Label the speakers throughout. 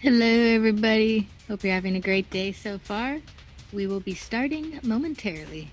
Speaker 1: Hello, everybody. Hope you're having a great day so far. We will be starting momentarily.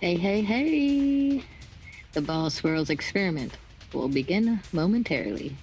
Speaker 1: Hey, hey, hey! The ball swirls experiment will begin momentarily.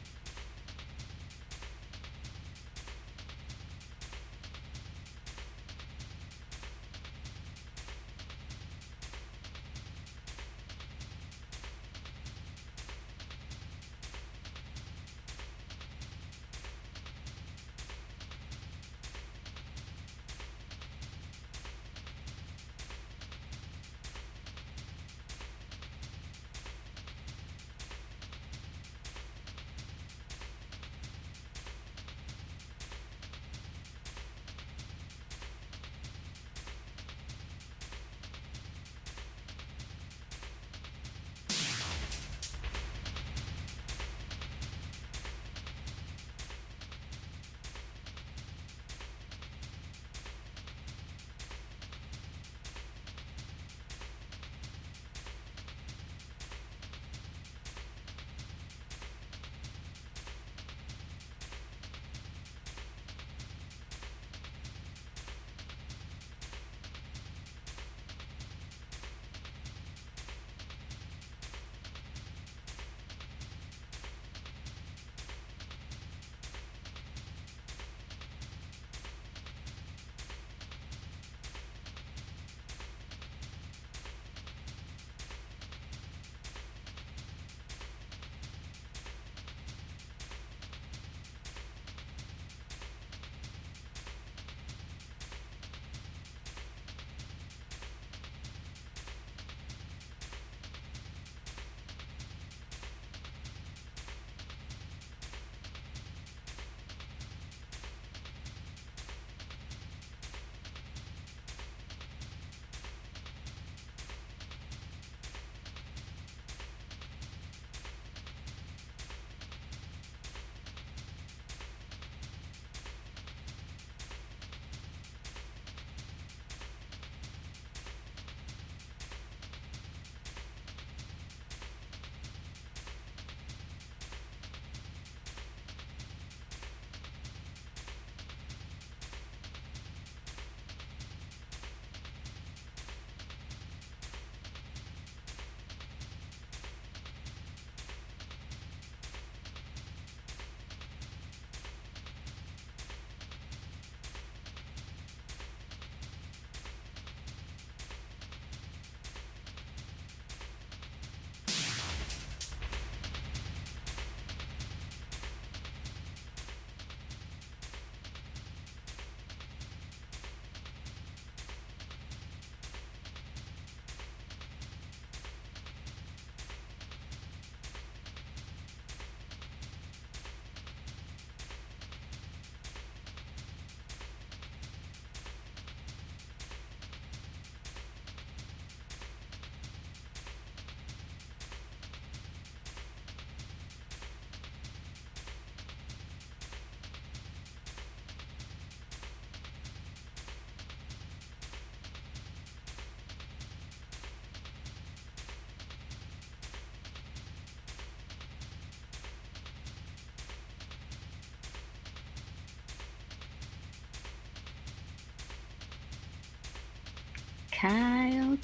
Speaker 1: Kyle.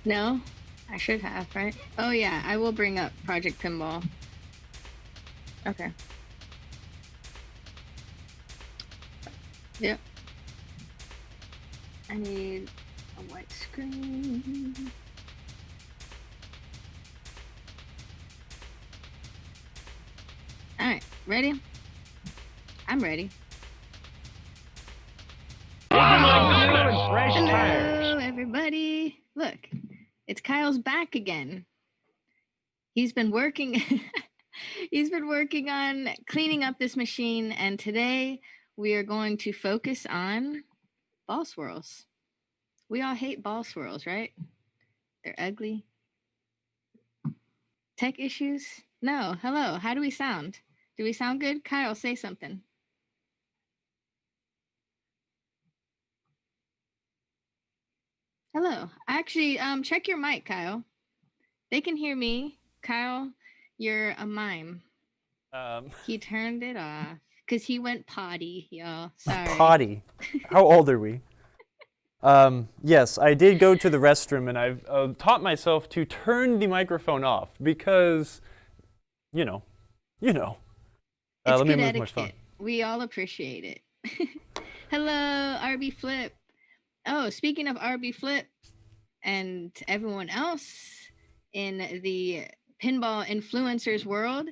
Speaker 1: No, I should have, right? Oh yeah, I will bring up Project Pinball. Okay. Yep. I need a white screen. All right, ready? I'm ready. Hello, everybody. Look, it's Kyle's back again. He's been working. He's been working on cleaning up this machine, and today we are going to focus on ball swirls. We all hate ball swirls, right? They're ugly. Tech issues? No. Hello. How do we sound? Do we sound good? Kyle, say something. Hello. Actually, check your mic, Kyle. They can hear me. Kyle, you're a mime. He turned it off because he went potty, y'all. Sorry.
Speaker 2: Potty? How old are we? Yes, I did go to the restroom, and I've taught myself to turn the microphone off because, you know.
Speaker 1: It's
Speaker 2: let
Speaker 1: good
Speaker 2: me move
Speaker 1: etiquette.
Speaker 2: my phone.
Speaker 1: We all appreciate it. Hello, RB Flip. Oh, speaking of RB Flip and everyone else in the pinball influencers world,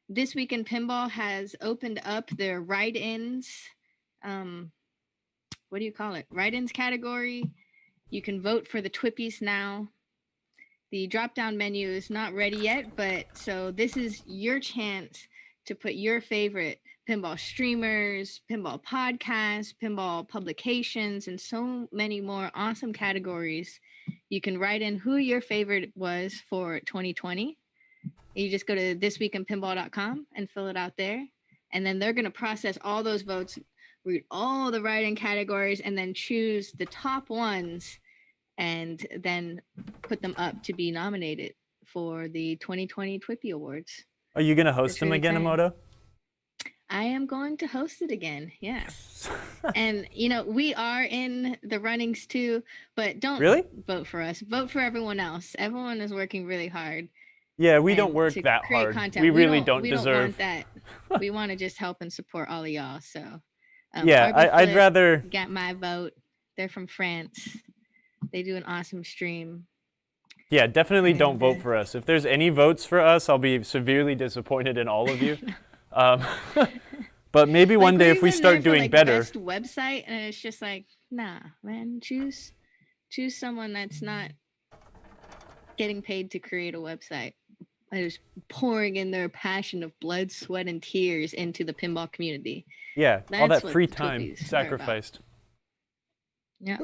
Speaker 1: This Week in Pinball has opened up their write-ins. What do you call it? Write-ins category. You can vote for the Twippies now. The drop-down menu is not ready yet, but so this is your chance to put your favorite pinball streamers, pinball podcasts, pinball publications, and so many more awesome categories. You can write in who your favorite was for 2020. You just go to thisweekinpinball.com and fill it out there. And then they're going to process all those votes, read all the write-in categories, and then choose the top ones and then put them up to be nominated for the 2020 Twippy Awards.
Speaker 2: Are you going to host them really again, Emoto?
Speaker 1: I am going to host it again, yeah. And, we are in the runnings too, but don't
Speaker 2: really
Speaker 1: vote for us. Vote for everyone else. Everyone is working really hard.
Speaker 2: Yeah, we don't work that hard.
Speaker 1: Content.
Speaker 2: We really don't deserve.
Speaker 1: We don't want that. We want to just help and support all of y'all. So,
Speaker 2: yeah, I'd rather
Speaker 1: get my vote. They're from France. They do an awesome stream.
Speaker 2: Yeah, definitely don't vote
Speaker 1: And,
Speaker 2: for us. If there's any votes for us, I'll be severely disappointed in all of you. Um, but maybe one
Speaker 1: like,
Speaker 2: day
Speaker 1: we're
Speaker 2: if we
Speaker 1: even there
Speaker 2: start
Speaker 1: for,
Speaker 2: doing
Speaker 1: like,
Speaker 2: better.
Speaker 1: best website, and it's just like, nah, man, choose someone that's not getting paid to create a website. That is pouring in their passion of blood, sweat, and tears into the pinball community.
Speaker 2: Yeah, all
Speaker 1: That's
Speaker 2: that
Speaker 1: what
Speaker 2: free
Speaker 1: the
Speaker 2: time
Speaker 1: Twippies are about.
Speaker 2: sacrificed.
Speaker 1: Yeah.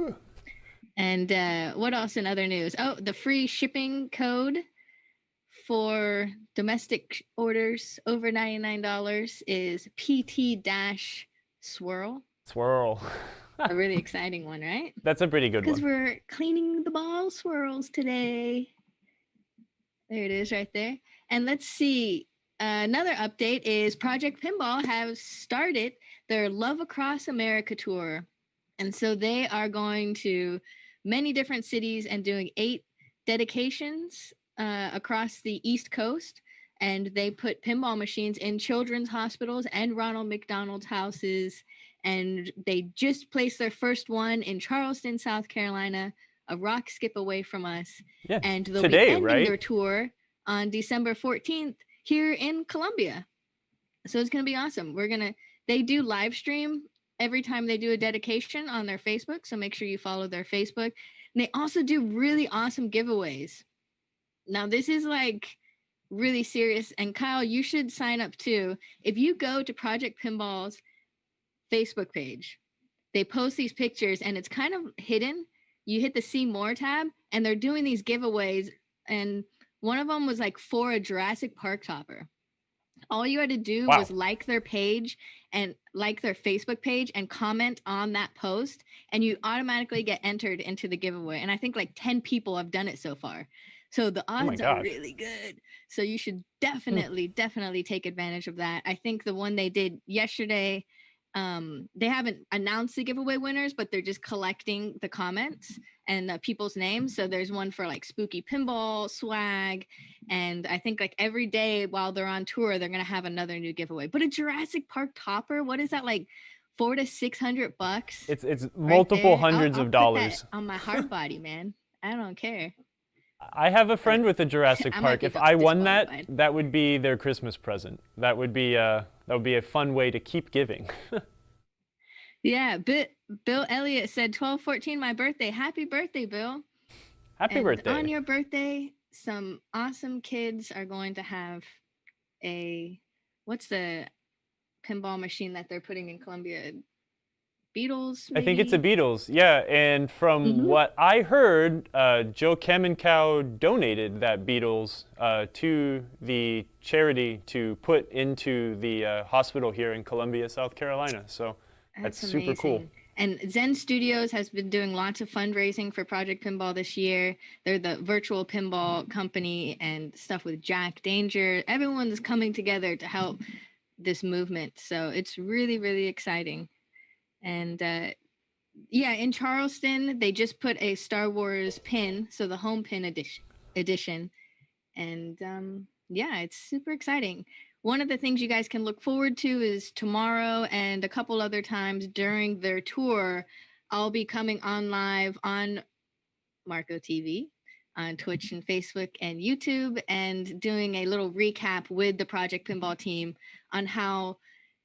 Speaker 1: And what else in other news? Oh, the free shipping code for domestic orders over $99 is PT-Swirl.
Speaker 2: Swirl.
Speaker 1: A really exciting one, right?
Speaker 2: That's a pretty good
Speaker 1: Because
Speaker 2: one.
Speaker 1: we're cleaning the ball swirls today. There it is right there. And let's see. Another update is Project Pinball has started their Love Across America tour. And so they are going to many different cities and doing 8 dedications across the East Coast. And they put pinball machines in children's hospitals and Ronald McDonald's houses. And they just placed their first one in Charleston, South Carolina, a rock skip away from us.
Speaker 2: Yeah,
Speaker 1: And they'll
Speaker 2: today,
Speaker 1: be ending
Speaker 2: right?
Speaker 1: their tour on December 14th here in Columbia. So it's going to be awesome. They do live stream every time they do a dedication on their Facebook. So make sure you follow their Facebook. And they also do really awesome giveaways. Now, this is like really serious. And Kyle, you should sign up too. If you go to Project Pinball's Facebook page, they post these pictures and it's kind of hidden. You hit the See More tab and they're doing these giveaways. And one of them was like for a Jurassic Park topper. All you had to do was like their page and like their Facebook page and comment on that post, and you automatically get entered into the giveaway. And I think like 10 people have done it so far. So the odds are really good. So you should definitely take advantage of that. I think the one they did yesterday, they haven't announced the giveaway winners, but they're just collecting the comments and the people's names. So there's one for like spooky pinball swag, and I think like every day while they're on tour they're gonna have another new giveaway. But a Jurassic Park topper, what is that, like $400 to $600?
Speaker 2: It's multiple hundreds of dollars.
Speaker 1: Put that on my hard body, man. I don't care.
Speaker 2: I have a friend with a Jurassic Park. If I won that, that would be their Christmas present. That would be a fun way to keep giving.
Speaker 1: Yeah, Bill Elliott said 12/14 my birthday. Happy birthday, Bill.
Speaker 2: Happy birthday.
Speaker 1: On your birthday, some awesome kids are going to have what's the pinball machine that they're putting in Columbia? Beatles, maybe?
Speaker 2: I think it's a Beatles, yeah. And from what I heard, Joe Kamenkow donated that Beatles to the charity to put into the hospital here in Columbia, South Carolina. So that's super cool.
Speaker 1: And Zen Studios has been doing lots of fundraising for Project Pinball this year. They're the virtual pinball company and stuff with Jack Danger. Everyone's coming together to help this movement. So it's really, really exciting. And yeah, in Charleston, they just put a Star Wars pin, so the home pin edition. And yeah, it's super exciting. One of the things you guys can look forward to is tomorrow and a couple other times during their tour, I'll be coming on live on Marco TV, on Twitch and Facebook and YouTube, and doing a little recap with the Project Pinball team on how,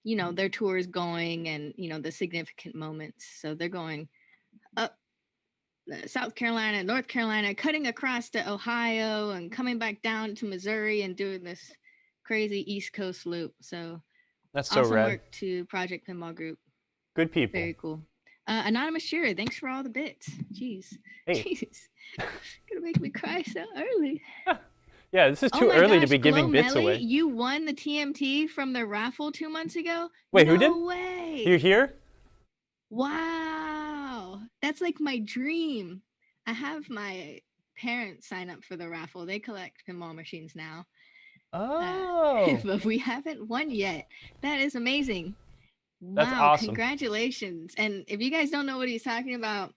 Speaker 1: you know, their tour is going and, you know, the significant moments. So they're going up South Carolina, North Carolina, cutting across to Ohio and coming back down to Missouri and doing this crazy East Coast loop. So
Speaker 2: that's so
Speaker 1: awesome
Speaker 2: rad.
Speaker 1: Work to Project Pinball Group.
Speaker 2: Good people.
Speaker 1: Very cool. Anonymous Shearer, thanks for all the bits. Jeez.
Speaker 2: Hey.
Speaker 1: Jeez. Gonna make me cry so early.
Speaker 2: Yeah, this is too early to be giving bits away.
Speaker 1: You won the TMT from the raffle 2 months ago?
Speaker 2: Wait, who did?
Speaker 1: No way.
Speaker 2: You're here?
Speaker 1: Wow. That's like my dream. I have my parents sign up for the raffle. They collect pinball machines now.
Speaker 2: Oh.
Speaker 1: But we haven't won yet. That is amazing.
Speaker 2: That's
Speaker 1: wow,
Speaker 2: awesome.
Speaker 1: Congratulations. And if you guys don't know what he's talking about,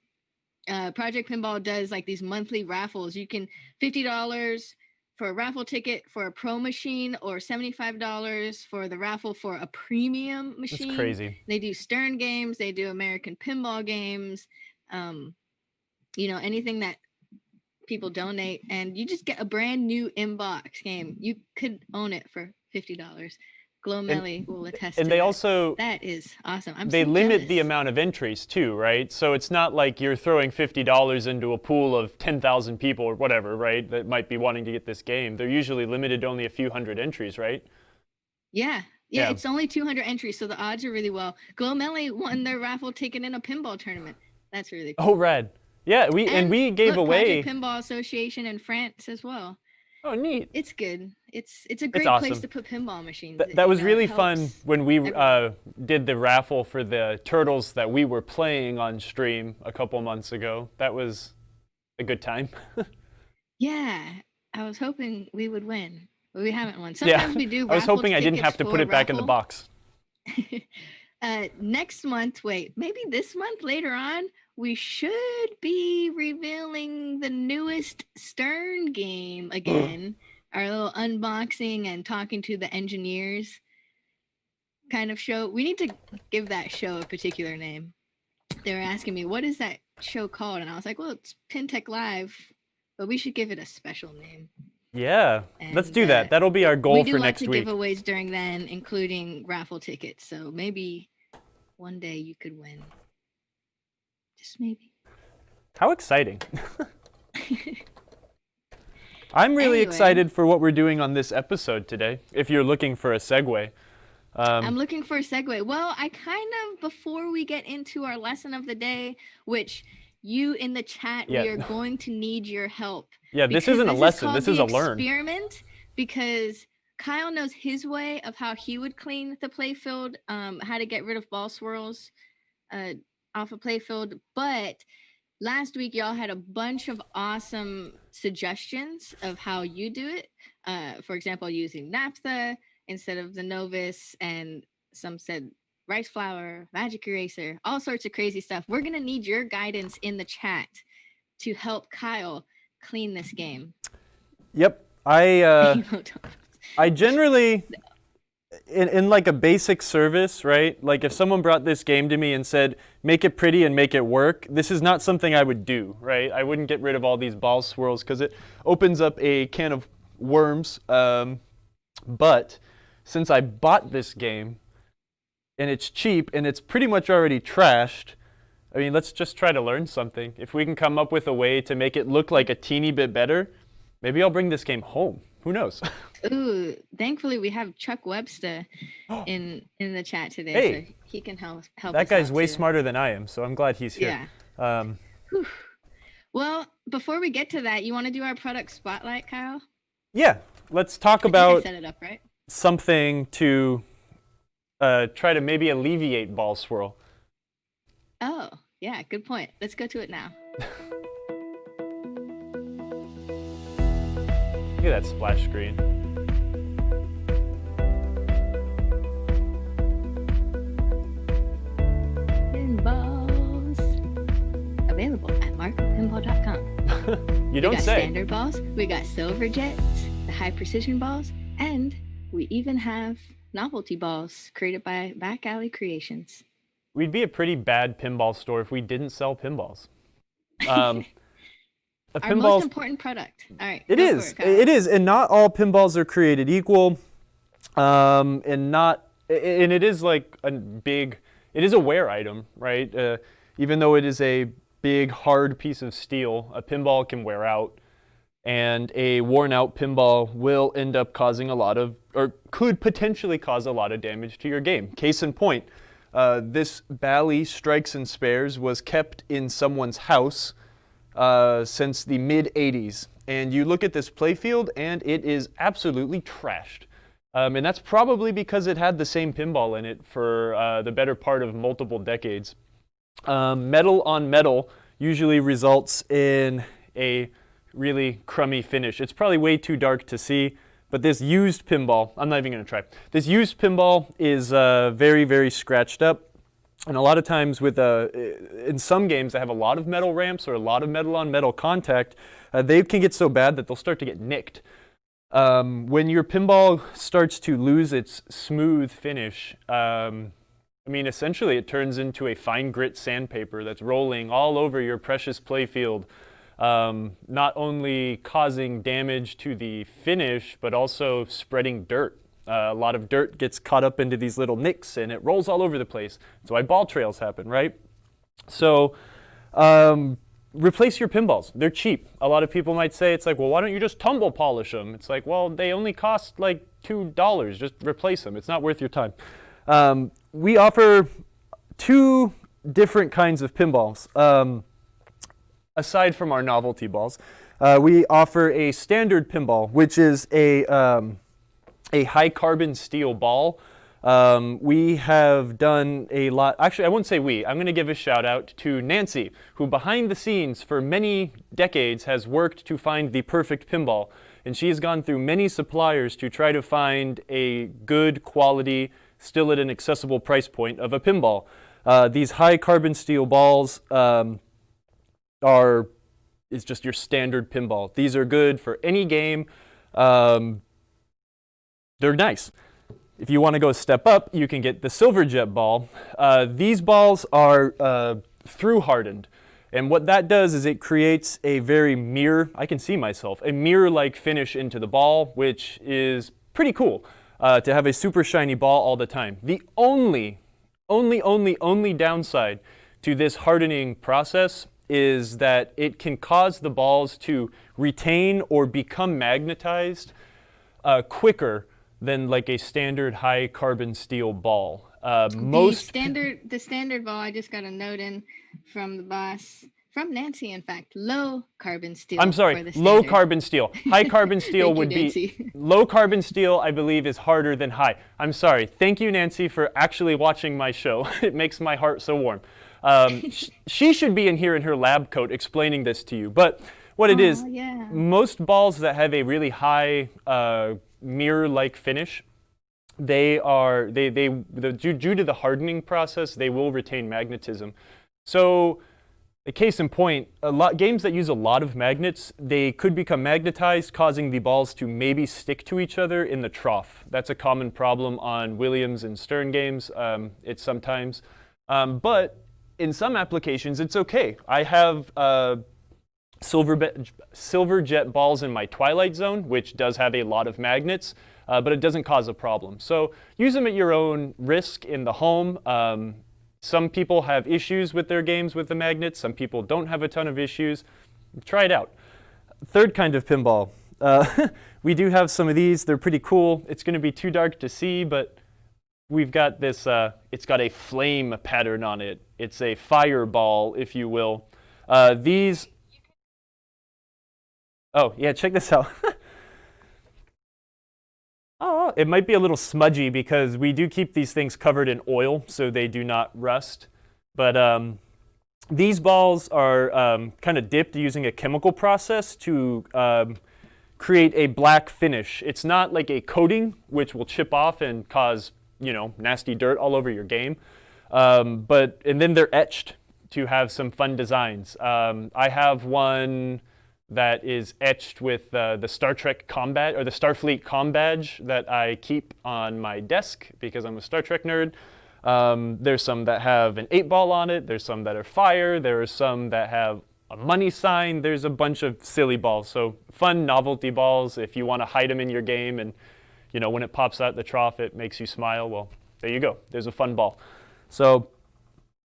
Speaker 1: Project Pinball does like these monthly raffles. You can $50 for a raffle ticket for a pro machine or $75 for the raffle for a premium machine.
Speaker 2: That's crazy.
Speaker 1: They do Stern games. They do American pinball games. You know, anything that people donate, and you just get a brand new inbox game. You could own it for $50. Glomelly will attest to
Speaker 2: And they
Speaker 1: that.
Speaker 2: also
Speaker 1: That is awesome.
Speaker 2: they
Speaker 1: so
Speaker 2: limit
Speaker 1: jealous.
Speaker 2: the amount of entries too, right? So it's not like you're throwing $50 into a pool of 10,000 people or whatever, right? That might be wanting to get this game. They're usually limited to only a few hundred entries, right?
Speaker 1: Yeah,
Speaker 2: Yeah.
Speaker 1: it's only 200 entries, so the odds are really well. Glomelly won their raffle ticket in a pinball tournament. That's really cool.
Speaker 2: Oh, rad. Yeah, we gave
Speaker 1: look,
Speaker 2: away.
Speaker 1: Project Pinball Association in France as well.
Speaker 2: Oh, neat.
Speaker 1: It's good. It's a great
Speaker 2: awesome.
Speaker 1: place to put pinball machines.
Speaker 2: That was
Speaker 1: You know,
Speaker 2: really
Speaker 1: it
Speaker 2: fun
Speaker 1: helps
Speaker 2: when we
Speaker 1: everyone.
Speaker 2: did the raffle for the turtles that we were playing on stream a couple months ago. That was a good time.
Speaker 1: Yeah, I was hoping we would win, but we haven't won.
Speaker 2: Yeah,
Speaker 1: Sometimes we do.
Speaker 2: I was
Speaker 1: raffle
Speaker 2: hoping I didn't
Speaker 1: tickets
Speaker 2: have to
Speaker 1: for
Speaker 2: put
Speaker 1: a
Speaker 2: it back in the
Speaker 1: raffle.
Speaker 2: box.
Speaker 1: Next month, maybe this month later on, we should be revealing the newest Stern game again. Our little unboxing and talking to the engineers kind of show. We need to give that show a particular name. They were asking me, what is that show called? And I was like, well, it's PinTech Live, but we should give it a special name.
Speaker 2: Yeah, let's
Speaker 1: And,
Speaker 2: do that. That'll be our goal
Speaker 1: we do
Speaker 2: for
Speaker 1: lots
Speaker 2: next
Speaker 1: of
Speaker 2: week.
Speaker 1: giveaways during then, including raffle tickets. So maybe one day you could win. Just maybe.
Speaker 2: How exciting. I'm really
Speaker 1: Anyway.
Speaker 2: excited for what we're doing on this episode today, if you're looking for a segue.
Speaker 1: I'm looking for a segue. Well, I kind of, before we get into our lesson of the day, which you in the chat,
Speaker 2: Yeah.
Speaker 1: we are going to need your help.
Speaker 2: Yeah, this
Speaker 1: Because
Speaker 2: isn't a lesson,
Speaker 1: called
Speaker 2: this is
Speaker 1: the
Speaker 2: a learn.
Speaker 1: experiment, because Kyle knows his way of how he would clean the playfield, how to get rid of ball swirls off a playfield. But last week, y'all had a bunch of awesome suggestions of how you do it. For example, using naphtha instead of the Novus, and some said rice flour, magic eraser, all sorts of crazy stuff. We're going to need your guidance in the chat to help Kyle clean this game.
Speaker 2: Yep, I generally, in like a basic service, right? Like if someone brought this game to me and said, make it pretty and make it work, this is not something I would do, right? I wouldn't get rid of all these ball swirls because it opens up a can of worms. But since I bought this game and it's cheap and it's pretty much already trashed, I mean, let's just try to learn something. If we can come up with a way to make it look like a teeny bit better, maybe I'll bring this game home. Who knows?
Speaker 1: Ooh, thankfully we have Chuck Webster in the chat today,
Speaker 2: Hey,
Speaker 1: so he can help
Speaker 2: that
Speaker 1: us
Speaker 2: guy's
Speaker 1: out
Speaker 2: way
Speaker 1: too.
Speaker 2: smarter than I am, so I'm glad he's here.
Speaker 1: Yeah. Well, before we get to that, you want to do our product spotlight, Kyle?
Speaker 2: Yeah, let's talk
Speaker 1: I think
Speaker 2: about
Speaker 1: I set it up, right?
Speaker 2: something to try to maybe alleviate ball swirl.
Speaker 1: Oh, yeah, good point. Let's go to it now.
Speaker 2: Look at that splash screen.
Speaker 1: Pinballs. Available at markpinball.com.
Speaker 2: You don't
Speaker 1: we got
Speaker 2: say.
Speaker 1: standard balls, we got silver jets, the high precision balls, and we even have novelty balls created by Back Alley Creations.
Speaker 2: We'd be a pretty bad pinball store if we didn't sell pinballs.
Speaker 1: Our most important product. All right.
Speaker 2: It
Speaker 1: go for
Speaker 2: is.
Speaker 1: Kyle.
Speaker 2: It is, and not all pinballs are created equal, and it is like it is a wear item, right? Even though it is a big hard piece of steel, a pinball can wear out, and a worn out pinball will end up causing a lot of, or could potentially cause a lot of damage to your game. Case in point, this Bally Strikes and Spares was kept in someone's house since the mid-'80s, and you look at this playfield and it is absolutely trashed. And that's probably because it had the same pinball in it for the better part of multiple decades. Metal on metal usually results in a really crummy finish. It's probably way too dark to see, but this used pinball, I'm not even going to try. This used pinball is very, very scratched up. And a lot of times with, in some games that have a lot of metal ramps or a lot of metal on metal contact, they can get so bad that they'll start to get nicked. When your pinball starts to lose its smooth finish, I mean, essentially it turns into a fine grit sandpaper that's rolling all over your precious playfield. not only causing damage to the finish, but also spreading dirt. A lot of dirt gets caught up into these little nicks and it rolls all over the place. That's why ball trails happen, right? So replace your pinballs. They're cheap. A lot of people might say, it's like, well, why don't you just tumble polish them? It's like, well, they only cost like $2. Just replace them. It's not worth your time. We offer 2 different kinds of pinballs. Aside from our novelty balls, we offer a standard pinball, which is a high carbon steel ball. We have done a lot. Actually, I won't say we. I'm going to give a shout out to Nancy, who behind the scenes for many decades has worked to find the perfect pinball. And she has gone through many suppliers to try to find a good quality, still at an accessible price point of a pinball. These high carbon steel balls is just your standard pinball. These are good for any game. They're nice. If you want to go a step up, you can get the Silverjet ball. These balls are through hardened. And what that does is it creates a very mirror, I can see myself, a mirror-like finish into the ball, which is pretty cool to have a super shiny ball all the time. The only downside to this hardening process is that it can cause the balls to retain or become magnetized quicker than like a standard high carbon steel ball.
Speaker 1: The standard ball, I just got a note in from the boss, from Nancy, in fact, low carbon steel.
Speaker 2: I'm sorry, low carbon steel. High carbon steel would be, low carbon steel, I believe, is harder than high. I'm sorry. Thank you, Nancy, for actually watching my show. It makes my heart so warm. She should be in here in her lab coat explaining this to you. But what it is,
Speaker 1: yeah.
Speaker 2: Most balls that have a really high mirror-like finish, due to the hardening process, they will retain magnetism. So, a case in point, games that use a lot of magnets, they could become magnetized, causing the balls to maybe stick to each other in the trough. That's a common problem on Williams and Stern games. It's sometimes, but in some applications, it's okay. I have Silverjet balls in my Twilight zone, which does have a lot of magnets, but it doesn't cause a problem. So use them at your own risk in the home. Some people have issues with their games with the magnets. Some people don't have a ton of issues. Try it out. Third kind of pinball. We do have some of these. They're pretty cool. It's going to be too dark to see, but we've got this, it's got a flame pattern on it. It's a fireball, if you will. These, oh yeah, check this out. Oh, it might be a little smudgy because we do keep these things covered in oil so they do not rust. But these balls are kind of dipped using a chemical process to create a black finish. It's not like a coating, which will chip off and cause, you know, nasty dirt all over your game. And then they're etched to have some fun designs. I have one that is etched with the Star Trek combat or the Starfleet comm badge that I keep on my desk because I'm a Star Trek nerd. There's some that have an 8-ball on it. There's some that are fire. There are some that have a money sign. There's a bunch of silly balls. So fun novelty balls if you want to hide them in your game and, you know, when it pops out the trough, it makes you smile. Well, there you go. There's a fun ball. So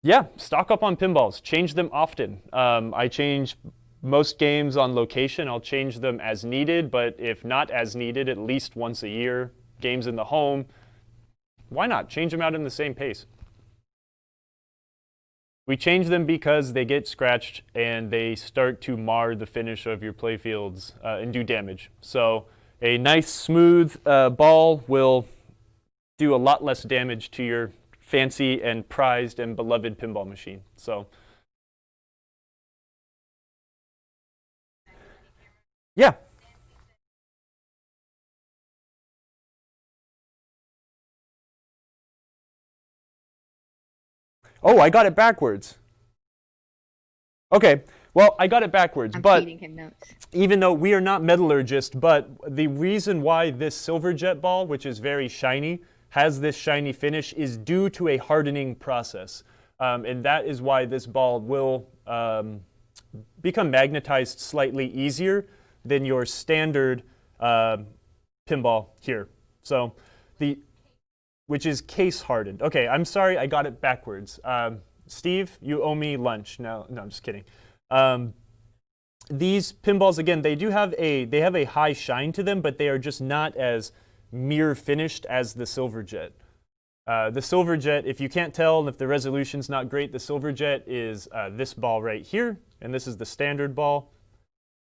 Speaker 2: yeah, stock up on pinballs. Change them often. I change most games on location. I'll change them as needed, but if not as needed, at least once a year. Games in the home, why not? Change them out in the same pace. We change them because they get scratched and they start to mar the finish of your playfields and do damage. So a nice smooth ball will do a lot less damage to your fancy and prized and beloved pinball machine. So yeah. Oh, I got it backwards. Okay, well, I got it backwards, but
Speaker 1: feeding him notes.
Speaker 2: Even though we are not metallurgists, but the reason why this Silverjet ball, which is very shiny, has this shiny finish is due to a hardening process. And that is why this ball will become magnetized slightly easier than your standard pinball here. So which is case hardened. Okay, I'm sorry, I got it backwards. Steve, you owe me lunch. No, I'm just kidding. These pinballs, again, they have a high shine to them, but they are just not as mirror finished as the Silverjet. The Silverjet, if you can't tell, and if the resolution's not great, the Silverjet is this ball right here, and this is the standard ball.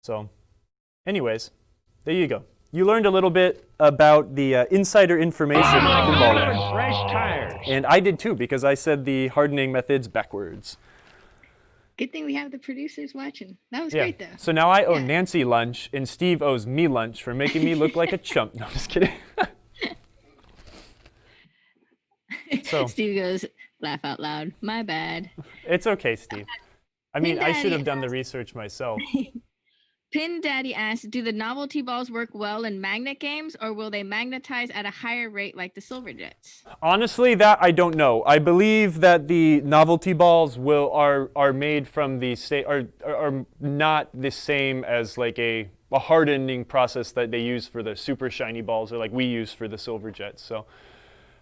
Speaker 2: So, anyways, there you go. You learned a little bit about the insider information of pinball land.
Speaker 3: Fresh tires.
Speaker 2: And I did too, because I said the hardening methods backwards.
Speaker 1: Good thing we have the producers watching. That was great, though.
Speaker 2: So now I owe Nancy lunch, and Steve owes me lunch for making me look like a chump. No, I'm just kidding. So,
Speaker 1: Steve goes, laugh out loud. My bad.
Speaker 2: It's okay, Steve. I mean, I should have done the research myself.
Speaker 1: Pin Daddy asks, do the novelty balls work well in magnet games, or will they magnetize at a higher rate like the Silverjets?
Speaker 2: Honestly, that I don't know. I believe that the novelty balls are made from the are not the same as like a hardening process that they use for the super shiny balls, or like we use for the Silverjets. So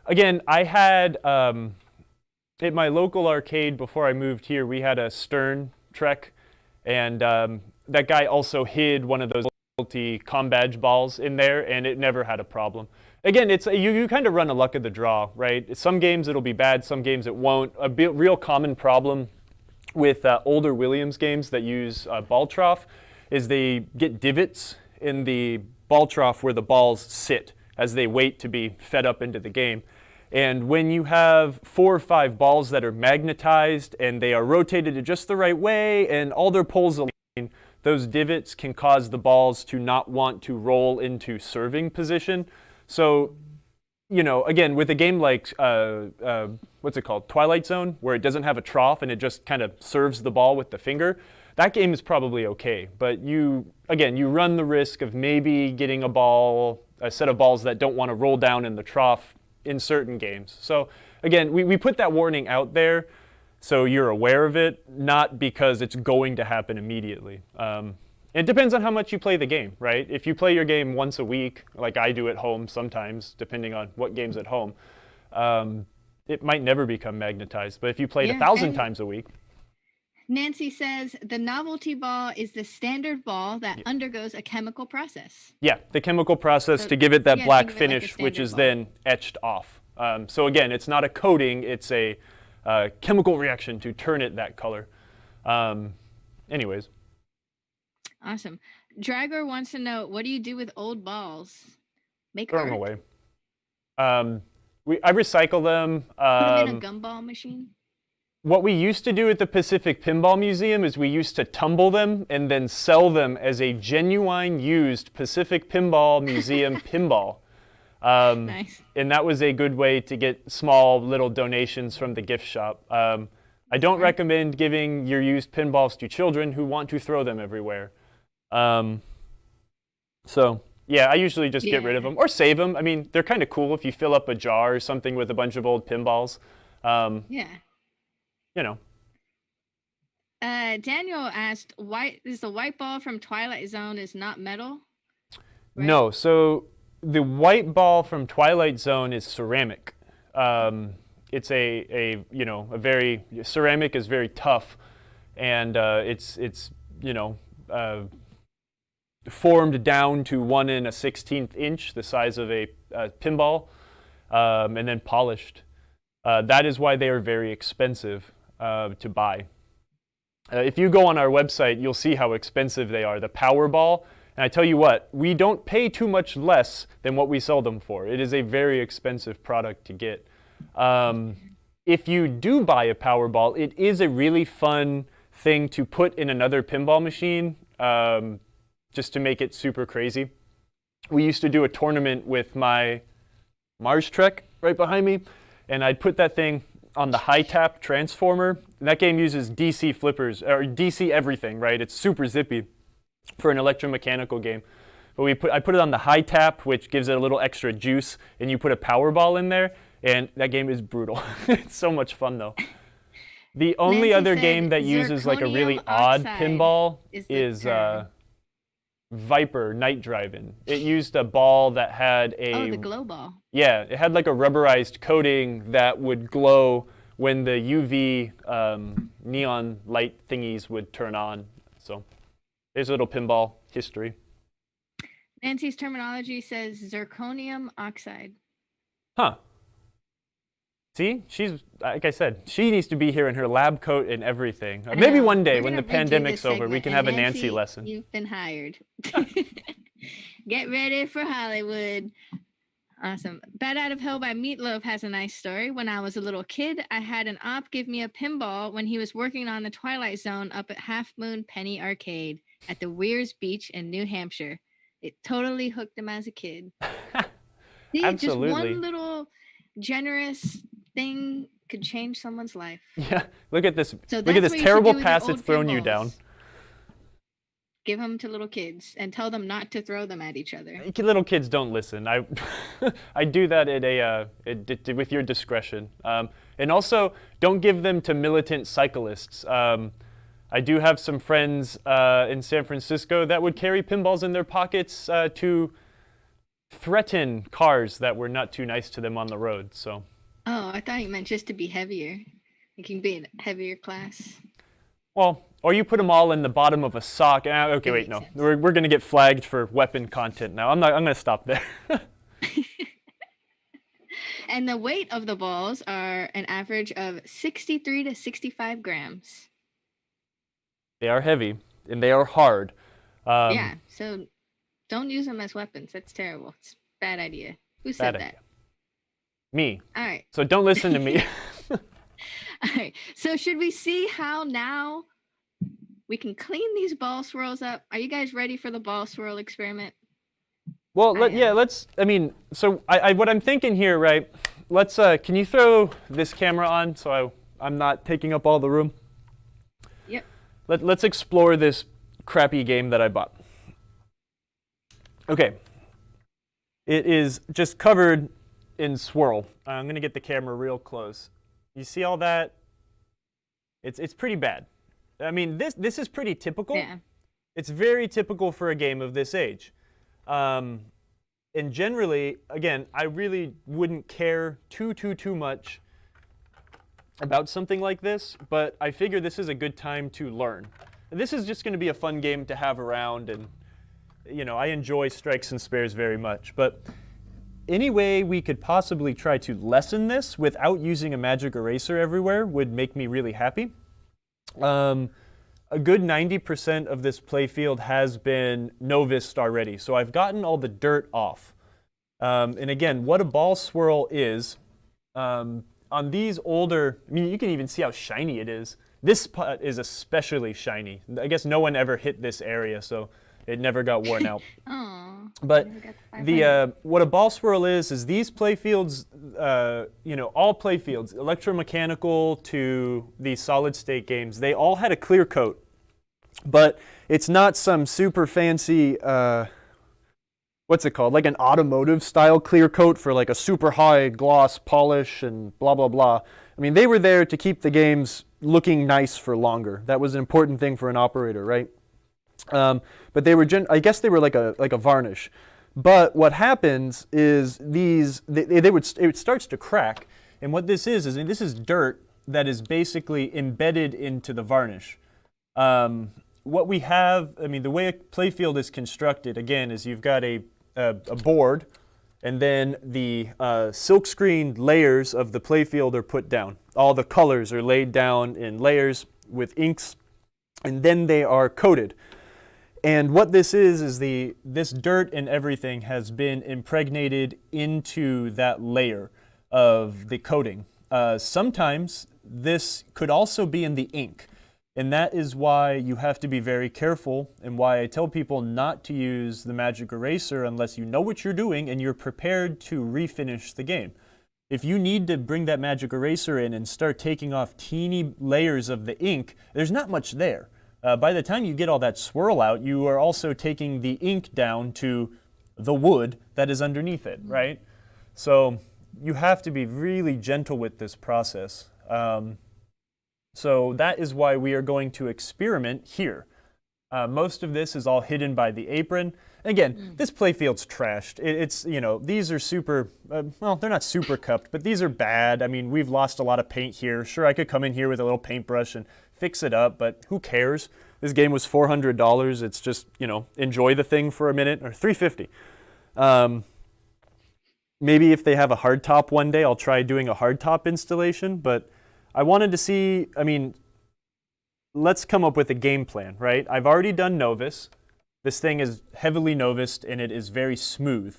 Speaker 2: again, I had at my local arcade before I moved here, we had a Stern Trek, and that guy also hid one of those Novelty Combadge balls in there, and it never had a problem. Again, it's you kind of run a luck of the draw, right? Some games it'll be bad, some games it won't. A real common problem with older Williams games that use ball trough is they get divots in the ball trough where the balls sit as they wait to be fed up into the game. And when you have 4 or 5 balls that are magnetized and they are rotated in just the right way and all their poles align, those divots can cause the balls to not want to roll into serving position. So, you know, again, with a game like, what's it called, Twilight Zone, where it doesn't have a trough and it just kind of serves the ball with the finger, that game is probably okay. But you run the risk of maybe getting a set of balls that don't want to roll down in the trough in certain games. So again, we put that warning out there so you're aware of it, not because it's going to happen immediately. It depends on how much you play the game, right? If you play your game once a week, like I do at home sometimes, depending on what game's at home, it might never become magnetized. But if you played 1,000 times a week.
Speaker 1: Nancy says the novelty ball is the standard ball that undergoes a chemical process.
Speaker 2: Yeah, the chemical process to give it that black finish, which is then etched off. So again, it's not a coating, it's a chemical reaction to turn it that color. Anyways.
Speaker 1: Awesome. Dragor wants to know, what do you do with old balls?
Speaker 2: Throw them away. I recycle them.
Speaker 1: Put them in a gumball machine?
Speaker 2: What we used to do at the Pacific Pinball Museum is we used to tumble them and then sell them as a genuine used Pacific Pinball Museum pinball.
Speaker 1: Nice.
Speaker 2: And that was a good way to get small little donations from the gift shop. I don't recommend giving your used pinballs to children who want to throw them everywhere. So yeah, I usually just get rid of them or save them. I mean, they're kind of cool if you fill up a jar or something with a bunch of old pinballs.
Speaker 1: Yeah.
Speaker 2: You know.
Speaker 1: Daniel asked, why is the white ball from Twilight Zone is not metal? Right?
Speaker 2: No, so the white ball from Twilight Zone is ceramic. It's a very ceramic is very tough, and it's formed down to 1 1/16 inch, the size of a pinball, and then polished. That is why they are very expensive to buy. If you go on our website, you'll see how expensive they are. The Powerball, and I tell you what, we don't pay too much less than what we sell them for. It is a very expensive product to get. If you do buy a Powerball, it is a really fun thing to put in another pinball machine, just to make it super crazy. We used to do a tournament with my Mars Trek right behind me, and I'd put that thing on the high tap transformer. And that game uses DC flippers, or DC everything, right? It's super zippy for an electromechanical game. But I put it on the high tap, which gives it a little extra juice, and you put a Powerball in there, and that game is brutal. It's so much fun, though. The only
Speaker 1: Nancy
Speaker 2: other
Speaker 1: said
Speaker 2: game that uses like a really
Speaker 1: zirconium
Speaker 2: odd
Speaker 1: oxide
Speaker 2: pinball
Speaker 1: is the
Speaker 2: is
Speaker 1: term.
Speaker 2: Viper Night Driving. It used a ball that had
Speaker 1: Oh,
Speaker 2: a
Speaker 1: the glow ball.
Speaker 2: yeah, it had like a rubberized coating that would glow when the UV neon light thingies would turn on. So there's a little pinball history.
Speaker 1: Nancy's terminology says zirconium oxide.
Speaker 2: Huh. See, she's, like I said, she needs to be here in her lab coat and everything. Maybe one day when the pandemic's over, we can have a Nancy lesson.
Speaker 1: You've been hired. Get ready for Hollywood. Awesome. Bat Out of Hell by Meatloaf has a nice story. When I was a little kid, I had an op give me a pinball when he was working on the Twilight Zone up at Half Moon Penny Arcade at the Weirs Beach in New Hampshire. It totally hooked him as a kid. See,
Speaker 2: Absolutely.
Speaker 1: just one little generous thing could change someone's life.
Speaker 2: Yeah, look at this.
Speaker 1: So
Speaker 2: look at this terrible pass it's thrown you down.
Speaker 1: Give them to little kids and tell them not to throw them at each other.
Speaker 2: Little kids don't listen. I do that with your discretion. And also, don't give them to militant cyclists. I do have some friends in San Francisco that would carry pinballs in their pockets to threaten cars that were not too nice to them on the road. So.
Speaker 1: Oh, I thought you meant just to be heavier. You can be in a heavier class.
Speaker 2: Well, or you put them all in the bottom of a sock. Okay, wait, no. We're going to get flagged for weapon content now. I'm going to stop there.
Speaker 1: And the weight of the balls are an average of 63 to 65 grams.
Speaker 2: They are heavy, and they are hard.
Speaker 1: Yeah, so don't use them as weapons. That's terrible. It's a bad idea. Who said that?
Speaker 2: Me.
Speaker 1: All right.
Speaker 2: So don't listen to me.
Speaker 1: All right. So should we see how now we can clean these ball swirls up? Are you guys ready for the ball swirl experiment?
Speaker 2: Well, let's. I mean, so what I'm thinking here, right? Let's. Can you throw this camera on so I'm not taking up all the room?
Speaker 1: Yep.
Speaker 2: Let's explore this crappy game that I bought. Okay. It is just covered in swirl. I'm gonna get the camera real close. You see all that? It's pretty bad. I mean, this is pretty typical.
Speaker 1: Yeah.
Speaker 2: It's very typical for a game of this age. And generally, again, I really wouldn't care too much about something like this, but I figure this is a good time to learn. This is just going to be a fun game to have around, and you know, I enjoy strikes and spares very much. But any way we could possibly try to lessen this without using a magic eraser everywhere would make me really happy. A good 90% of this playfield has been noviced already, so I've gotten all the dirt off. And again, what a ball swirl is, on these older, I mean, you can even see how shiny it is. This putt is especially shiny. I guess no one ever hit this area, so it never got worn out.
Speaker 1: Aww,
Speaker 2: but what a ball swirl is these playfields, you know, all playfields, electromechanical to the solid state games, they all had a clear coat. But it's not some super fancy, what's it called? Like an automotive style clear coat for like a super high gloss polish and blah, blah, blah. I mean, they were there to keep the games looking nice for longer. That was an important thing for an operator, right? But they were, I guess they were like a varnish. But what happens is it starts to crack. And what this is this is dirt that is basically embedded into the varnish. What we have, I mean, the way a playfield is constructed, again, is you've got a board, and then the silkscreen layers of the playfield are put down. All the colors are laid down in layers with inks, and then they are coated. And what this is this dirt and everything has been impregnated into that layer of the coating. Sometimes this could also be in the ink. And that is why you have to be very careful, and why I tell people not to use the magic eraser unless you know what you're doing and you're prepared to refinish the game. If you need to bring that magic eraser in and start taking off teeny layers of the ink, there's not much there. By the time you get all that swirl out, you are also taking the ink down to the wood that is underneath it, right? So you have to be really gentle with this process. So that is why we are going to experiment here. Most of this is all hidden by the apron. Again, this playfield's trashed. It's, you know, these are super, well, they're not super cupped, but these are bad. I mean, we've lost a lot of paint here. Sure, I could come in here with a little paintbrush and fix it up, but who cares? This game was $400. It's just, you know, enjoy the thing for a minute, or $350. Maybe if they have a hardtop one day, I'll try doing a hardtop installation, but I wanted to see, I mean, let's come up with a game plan, right? I've already done Novus. This thing is heavily Novused and it is very smooth.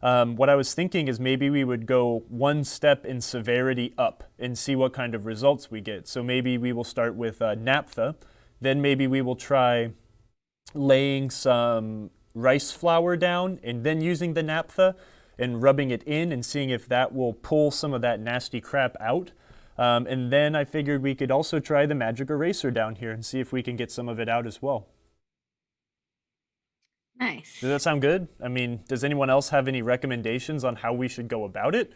Speaker 2: What I was thinking is maybe we would go one step in severity up and see what kind of results we get. So maybe we will start with naphtha, then maybe we will try laying some rice flour down and then using the naphtha and rubbing it in and seeing if that will pull some of that nasty crap out. And then I figured we could also try the magic eraser down here and see if we can get some of it out as well.
Speaker 1: Nice.
Speaker 2: Does that sound good? I mean, does anyone else have any recommendations on how we should go about it?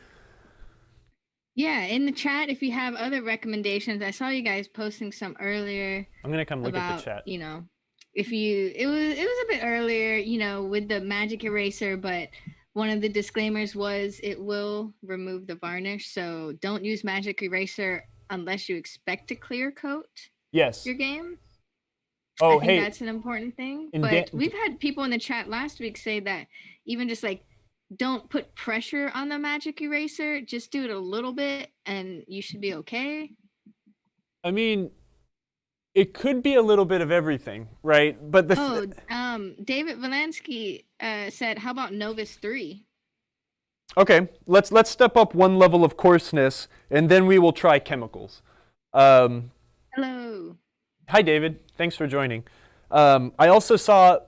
Speaker 1: Yeah, in the chat, if you have other recommendations, I saw you guys posting some earlier.
Speaker 2: I'm gonna come look
Speaker 1: about,
Speaker 2: at the chat.
Speaker 1: You know, if you, it was a bit earlier, you know, with the magic eraser, but one of the disclaimers was it will remove the varnish. So don't use magic eraser unless you expect to clear coat your game.
Speaker 2: Oh,
Speaker 1: I think that's an important thing. But we've had people in the chat last week say that even just like, don't put pressure on the magic eraser, just do it a little bit and you should be okay.
Speaker 2: I mean, it could be a little bit of everything, right? But the
Speaker 1: David Valansky said, how about Novus 3?
Speaker 2: Okay, let's step up one level of coarseness and then we will try chemicals.
Speaker 1: Hello.
Speaker 2: Hi, David. Thanks for joining. I also saw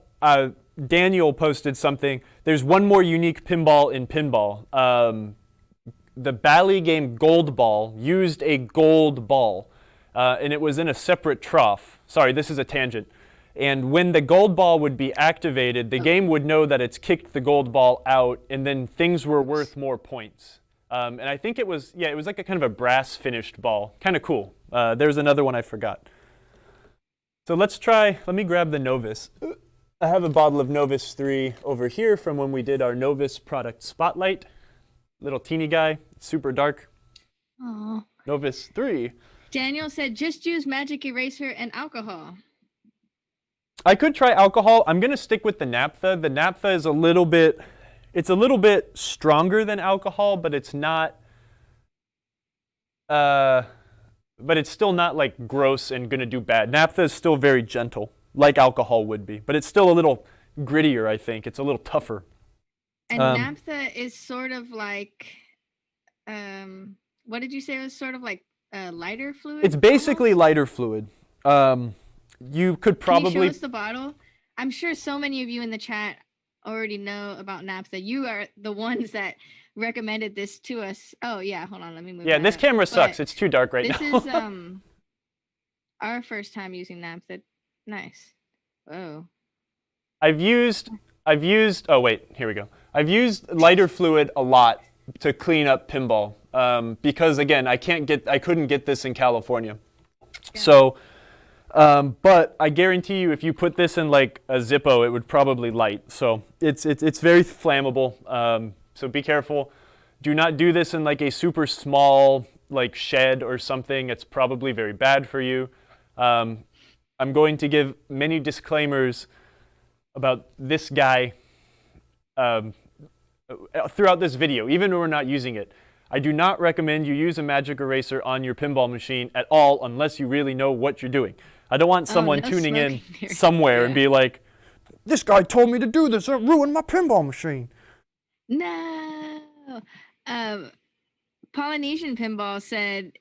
Speaker 2: Daniel posted something. There's one more unique pinball in pinball. The Bally game Gold Ball used a gold ball, and it was in a separate trough. Sorry, this is a tangent. And when the gold ball would be activated, the game would know that it's kicked the gold ball out, and then things were worth more points. And I think it was, yeah, it was like a kind of a brass finished ball. Kind of cool. There's another one I forgot. So let's try, let me grab the Novus. I have a bottle of Novus 3 over here from when we did our Novus product spotlight. Little teeny guy, super dark.
Speaker 1: Aww.
Speaker 2: Novus 3.
Speaker 1: Daniel said, just use magic eraser and alcohol.
Speaker 2: I could try alcohol. I'm going to stick with the naphtha. The naphtha is a little bit stronger than alcohol, but it's not, but it's still not like gross and going to do bad. Naphtha is still very gentle, like alcohol would be, but it's still a little grittier, I think. It's a little tougher.
Speaker 1: And naphtha is sort of like, what did you say it was sort of like lighter fluid?
Speaker 2: It's basically almost lighter fluid. You could probably...
Speaker 1: Can you show us the bottle? I'm sure so many of you in the chat already know about naphtha. You are the ones that recommended this to us. Oh yeah, hold on, let me move.
Speaker 2: Yeah, this camera sucks. It's too dark right now.
Speaker 1: This is our first time using naphtha. Nice. Whoa.
Speaker 2: I've used. Oh wait, here we go. I've used lighter fluid a lot to clean up pinball because again, I couldn't get this in California. Yeah. So, but I guarantee you, if you put this in like a Zippo, it would probably light. So it's very flammable. So be careful. Do not do this in like a super small like shed or something. It's probably very bad for you. I'm going to give many disclaimers about this guy throughout this video, even when we're not using it. I do not recommend you use a magic eraser on your pinball machine at all unless you really know what you're doing. I don't want someone tuning in somewhere and be like, this guy told me to do this, it ruined my pinball machine.
Speaker 1: No. Polynesian Pinball said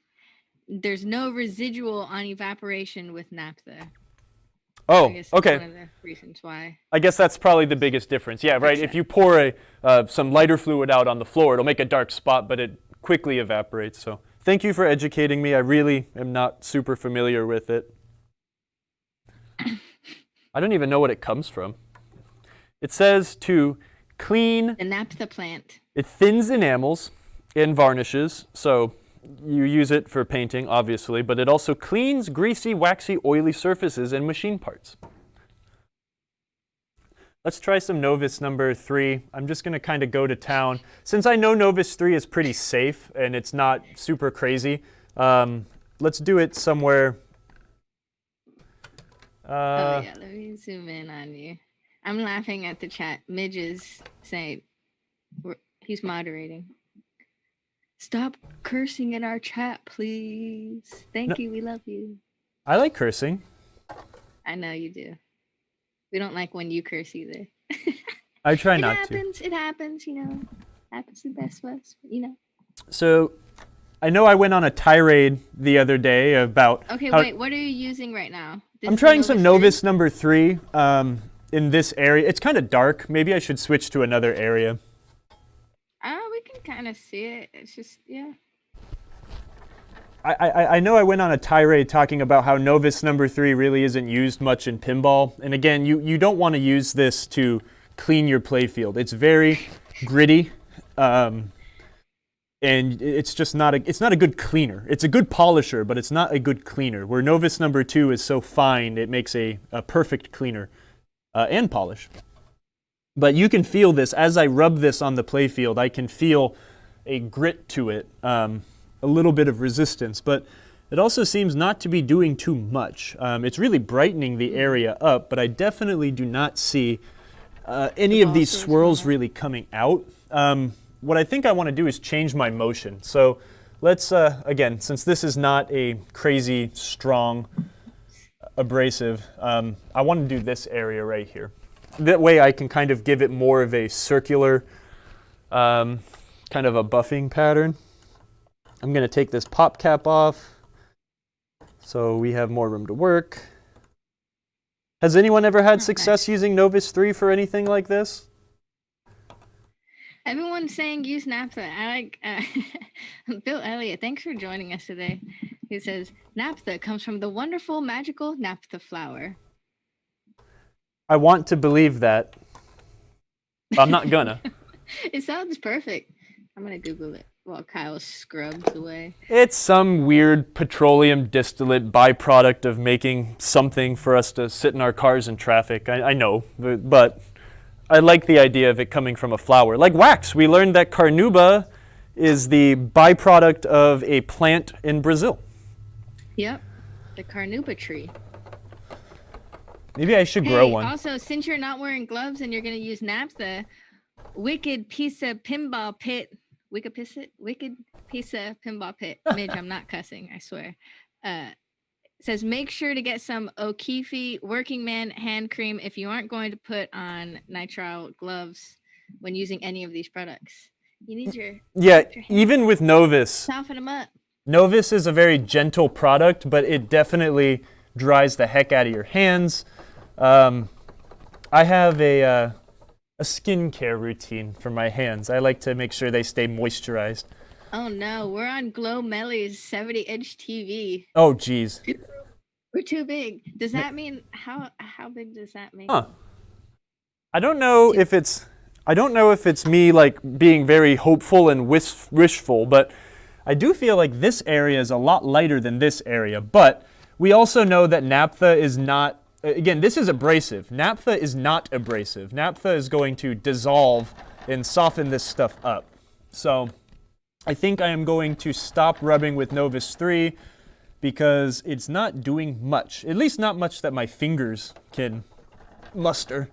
Speaker 1: there's no residual on evaporation with naphtha.
Speaker 2: Oh,
Speaker 1: I guess
Speaker 2: okay.
Speaker 1: That's one of the reasons why.
Speaker 2: I guess that's probably the biggest difference. Yeah, right. If you pour some lighter fluid out on the floor, it'll make a dark spot, but it quickly evaporates. So thank you for educating me. I really am not super familiar with it. I don't even know what it comes from. It says to clean
Speaker 1: the naphtha plant.
Speaker 2: It thins enamels and varnishes. So you use it for painting, obviously, but it also cleans greasy, waxy, oily surfaces and machine parts. Let's try some Novus number 3. I'm just going to kind of go to town. Since I know Novus 3 is pretty safe and it's not super crazy, let's do it somewhere.
Speaker 1: Oh yeah, let me zoom in on you. I'm laughing at the chat. Midge is saying, he's moderating. Stop cursing in our chat, please. Thank you, we love you.
Speaker 2: I like cursing.
Speaker 1: I know you do. We don't like when you curse either.
Speaker 2: I try not to.
Speaker 1: It happens, you know. Happens to the best of us, you know.
Speaker 2: So, I know I went on a tirade the other day about...
Speaker 1: Okay, wait, what are you using right now?
Speaker 2: I'm trying some Novus number 3 in this area. It's kind of dark. Maybe I should switch to another area.
Speaker 1: We can kind of see it. It's just, yeah.
Speaker 2: I know I went on a tirade talking about how Novus number 3 really isn't used much in pinball. And again, you don't want to use this to clean your playfield. It's very gritty, and it's just not a good cleaner. It's a good polisher, but it's not a good cleaner. Where Novus number 2 is so fine, it makes a perfect cleaner and polish. But you can feel this as I rub this on the playfield. I can feel a grit to it. A little bit of resistance, but it also seems not to be doing too much. It's really brightening the area up, but I definitely do not see any of these swirls really coming out. What I think I want to do is change my motion. So let's, again, since this is not a crazy, strong abrasive, I want to do this area right here. That way I can kind of give it more of a circular, kind of a buffing pattern. I'm going to take this pop cap off so we have more room to work. Has anyone ever had success using Novus 3 for anything like this?
Speaker 1: Everyone's saying use naphtha. I like Bill Elliott. Thanks for joining us today. He says naphtha comes from the wonderful, magical naphtha flower.
Speaker 2: I want to believe that. But I'm not gonna.
Speaker 1: It sounds perfect. I'm gonna Google it while Kyle scrubs away.
Speaker 2: It's some weird petroleum distillate byproduct of making something for us to sit in our cars in traffic. I know, but I like the idea of it coming from a flower. Like wax, we learned that carnauba is the byproduct of a plant in Brazil.
Speaker 1: Yep, the carnauba tree.
Speaker 2: Maybe I should grow one.
Speaker 1: Also, since you're not wearing gloves and you're going to use naphtha, wicked piece of pinball pit. Wicked piece of pinball pit. Midge, I'm not cussing, I swear. Says make sure to get some O'Keefe Working Man hand cream if you aren't going to put on nitrile gloves when using any of these products. You need your
Speaker 2: even with Novus.
Speaker 1: Soften them up.
Speaker 2: Novus is a very gentle product, but it definitely dries the heck out of your hands. I have a skincare routine for my hands. I like to make sure they stay moisturized.
Speaker 1: Oh no, we're on Glow Melly's 70-inch TV.
Speaker 2: Oh geez.
Speaker 1: We're too big. Does that mean how big does that mean?
Speaker 2: Huh. I don't know if it's me like being very hopeful and wishful, but I do feel like this area is a lot lighter than this area. But we also know that naphtha is not. Again, this is abrasive. Naphtha is not abrasive. Naphtha is going to dissolve and soften this stuff up. So I think I am going to stop rubbing with Novus 3 because it's not doing much. At least not much that my fingers can muster.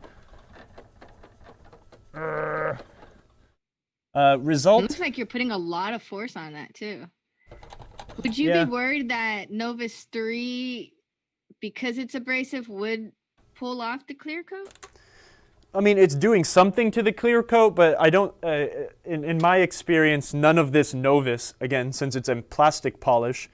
Speaker 2: Result?
Speaker 1: It looks like you're putting a lot of force on that too. Would you be worried that Novus 3, because it's abrasive, would pull off the clear coat?
Speaker 2: I mean, it's doing something to the clear coat, but I don't, in my experience, none of this Novus, again, since it's a plastic polish,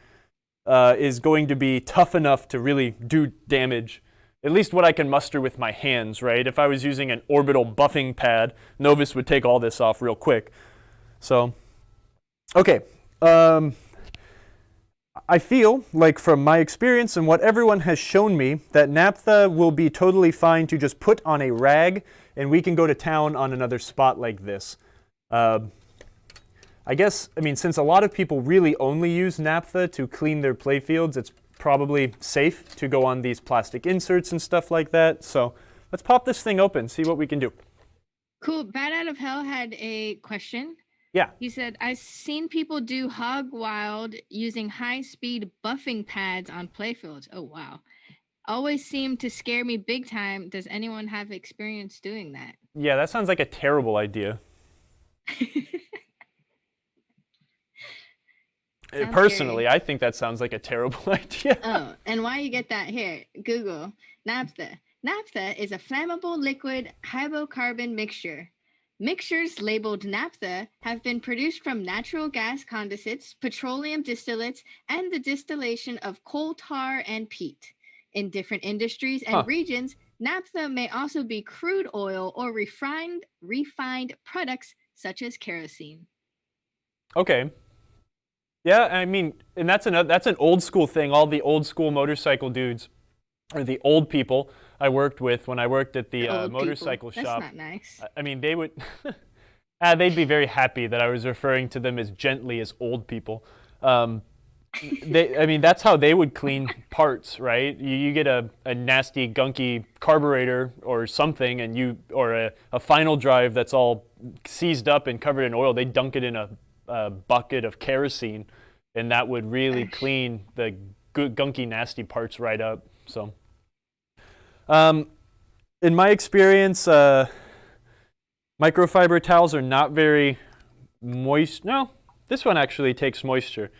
Speaker 2: is going to be tough enough to really do damage. At least what I can muster with my hands, right? If I was using an orbital buffing pad, Novus would take all this off real quick. So, okay. I feel like from my experience and what everyone has shown me that naphtha will be totally fine to just put on a rag and we can go to town on another spot like this. I I guess, I mean, since a lot of people really only use naphtha to clean their playfields, it's probably safe to go on these plastic inserts and stuff like that. So let's pop this thing open, see what we can do.
Speaker 1: Cool. Bad Out of Hell had a question.
Speaker 2: Yeah.
Speaker 1: He said, I've seen people do hog wild using high-speed buffing pads on playfields. Oh, wow. Always seem to scare me big time. Does anyone have experience doing that?
Speaker 2: Yeah, that sounds like a terrible idea. Personally, scary. I think that sounds like a terrible idea.
Speaker 1: Oh, and why you get that here? Google naphtha. Naphtha is a flammable liquid hydrocarbon mixture. Mixtures labeled naphtha have been produced from natural gas condensates, petroleum distillates, and the distillation of coal tar and peat. In different industries and regions, naphtha may also be crude oil or refined products such as kerosene.
Speaker 2: Okay. Yeah, I mean, and that's an old school thing. All the old school motorcycle dudes, or the old people I worked with when I worked at the motorcycle shop.
Speaker 1: That's not nice.
Speaker 2: I mean, they would, they'd be very happy that I was referring to them as gently as old people. I mean, that's how they would clean parts, right? You get a nasty, gunky carburetor or something, and or a final drive that's all seized up and covered in oil. They dunk it in a bucket of kerosene, and that would really clean the gunky, nasty parts right up. So, in my experience, microfiber towels are not very moist. No, this one actually takes moisture.